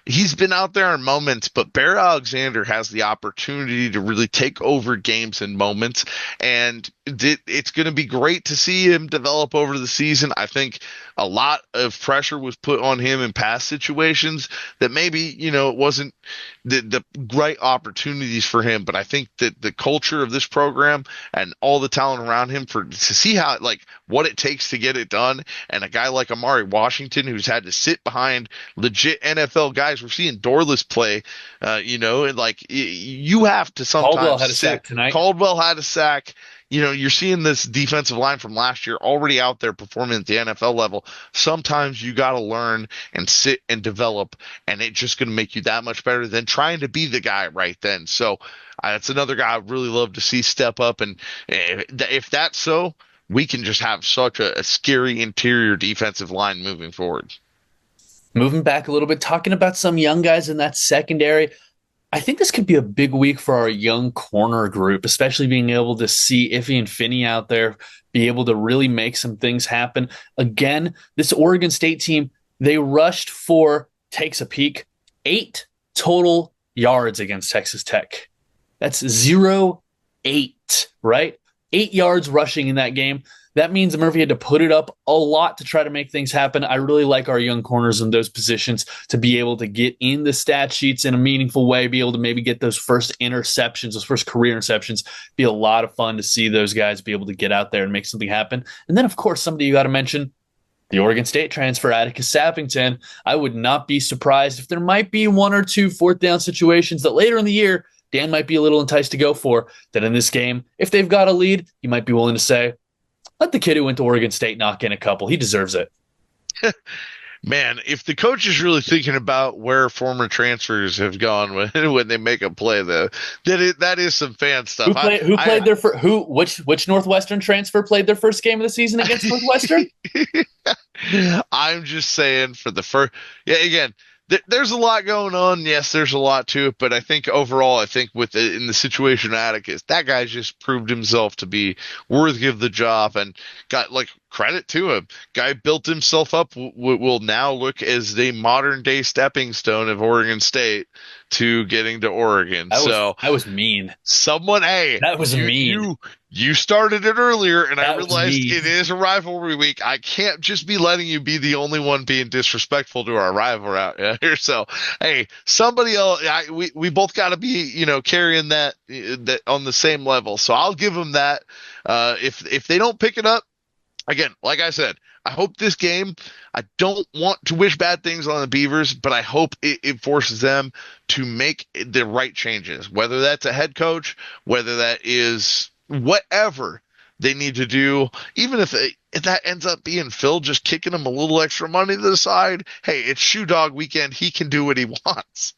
A: he's been out there in moments, but Bear Alexander has the opportunity to really take over games in moments, and it's going to be great to see him develop over the season. I think a lot of pressure was put on him in past situations that maybe, it wasn't the right opportunities for him, but I think that the culture of this program and all the talent around him to see how, what it takes to get it done, and a guy like Amari Washington who's had to sit behind legit NFL guys. We're seeing Dorless play, and you have to sometimes
D: Caldwell had a sack tonight.
A: Caldwell had a sack. you're seeing this defensive line from last year already out there performing at the NFL level. Sometimes you got to learn and sit and develop, and it's just going to make you that much better than trying to be the guy right then. So that's another guy I'd really love to see step up. And if that's so, we can just have such a scary interior defensive line moving forward.
D: Moving back a little bit, talking about some young guys in that secondary. I think this could be a big week for our young corner group, especially being able to see Iffy and Finney out there, be able to really make some things happen. Again, this Oregon State team, they rushed for, takes a peek, 8 total yards against Texas Tech. That's 0-8, right? 8 yards rushing in that game. That means Murphy had to put it up a lot to try to make things happen. I really like our young corners in those positions to be able to get in the stat sheets in a meaningful way, be able to maybe get those first interceptions, those first career interceptions. Be a lot of fun to see those guys be able to get out there and make something happen. And then, of course, somebody you got to mention, the Oregon State transfer, Atticus Sappington. I would not be surprised if there might be 1 or 2 fourth down situations that later in the year Dan might be a little enticed to go for, that in this game, if they've got a lead, you might be willing to say, let the kid who went to Oregon State knock in a couple. He deserves it.
A: Man, if the coach is really thinking about where former transfers have gone when they make a play, though, that is some fan stuff.
D: Which Northwestern transfer played their first game of the season against Northwestern?
A: I'm just saying for the first, again, there's a lot going on. Yes, there's a lot to it, but I think overall, in the situation of Atticus, that guy just proved himself to be worthy of the job and got credit to him. Guy built himself up, will now look as the modern day stepping stone of Oregon State to getting to Oregon.
D: That was mean.
A: That was
D: mean.
A: You started it earlier, and I realized
D: mean.
A: it is a rivalry week. I can't just be letting you be the only one being disrespectful to our rival out here. So, hey, somebody else, we both got to be, carrying that on the same level. So I'll give them that. If they don't pick it up, again, like I said, I hope this game, I don't want to wish bad things on the Beavers, but I hope it forces them to make the right changes, whether that's a head coach, whether that is whatever they need to do, even if that ends up being Phil just kicking him a little extra money to the side. Hey, it's Shoe Dog weekend. He can do what he wants.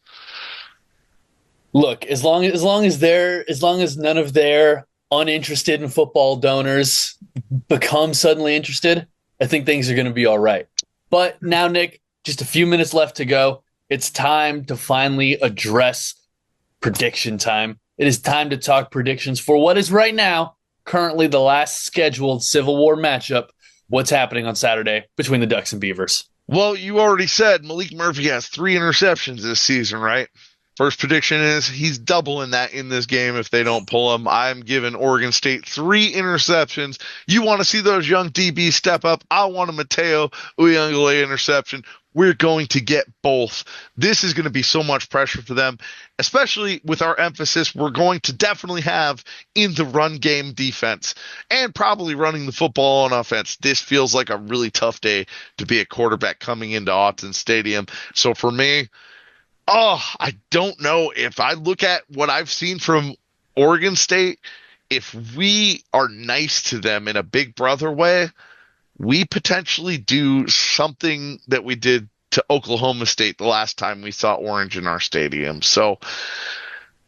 D: Look, as long as none of their uninterested in football donors become suddenly interested, I think things are going to be all right. But now, Nick, just a few minutes left to go. It's time to finally address prediction time. It is time to talk predictions for what is right now currently the last scheduled Civil War matchup. What's happening on Saturday between the Ducks and Beavers?
A: Well, you already said Malik Murphy has 3 interceptions this season, right? First prediction is he's doubling that in this game if they don't pull him. I'm giving Oregon State 3 interceptions. You want to see those young DBs step up? I want a Mateo Uyunglele interception. We're going to get both. This is going to be so much pressure for them, especially with our emphasis we're going to definitely have in the run game defense and probably running the football on offense. This feels like a really tough day to be a quarterback coming into Autzen Stadium. So for me, I don't know. If I look at what I've seen from Oregon State, if we are nice to them in a big brother way, we potentially do something that we did to Oklahoma State the last time we saw orange in our stadium. So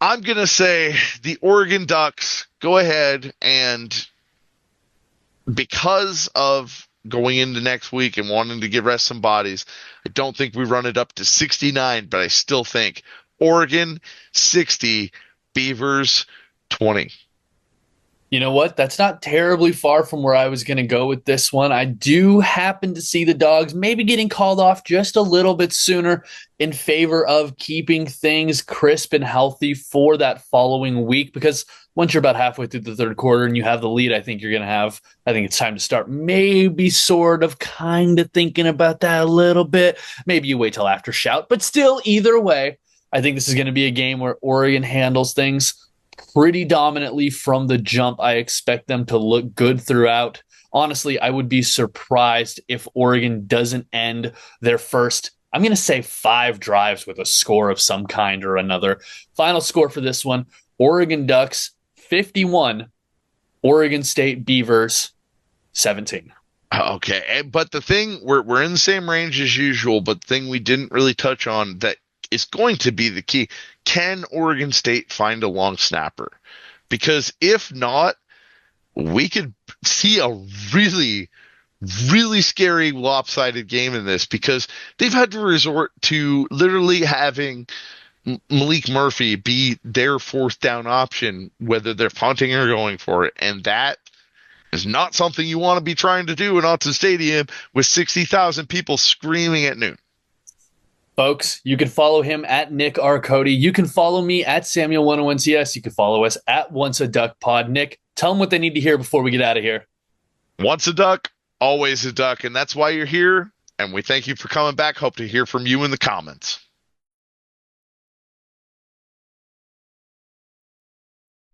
A: I'm going to say the Oregon Ducks go ahead, and because of going into next week and wanting to give rest some bodies, I don't think we run it up to 69, but I still think Oregon 60, Beavers 20.
D: You know what? That's not terribly far from where I was going to go with this one. I do happen to see the Dogs maybe getting called off just a little bit sooner in favor of keeping things crisp and healthy for that following week, because once you're about halfway through the third quarter and you have the lead, I think it's time to start maybe sort of kind of thinking about that a little bit. Maybe you wait till after shout, but still, either way, I think this is going to be a game where Oregon handles things pretty dominantly from the jump. I expect them to look good throughout. Honestly, I would be surprised if Oregon doesn't end their first, I'm going to say 5 drives with a score of some kind or another. Final score for this one, Oregon Ducks 51, Oregon State Beavers 17.
A: Okay, but the thing, we're in the same range as usual, but the thing we didn't really touch on that is going to be the key: can Oregon State find a long snapper? Because if not, we could see a really, really scary lopsided game in this, because they've had to resort to literally having Malik Murphy be their fourth down option, whether they're punting or going for it, and that is not something you want to be trying to do in Autzen Stadium with 60,000 people screaming at noon.
D: Folks, you can follow him at Nick R. Cody. You can follow me at Samuel101CS. You can follow us at Once a Duck Pod. Nick, tell them what they need to hear before we get out of here.
A: Once a duck, always a duck, and that's why you're here. And we thank you for coming back. Hope to hear from you in the comments.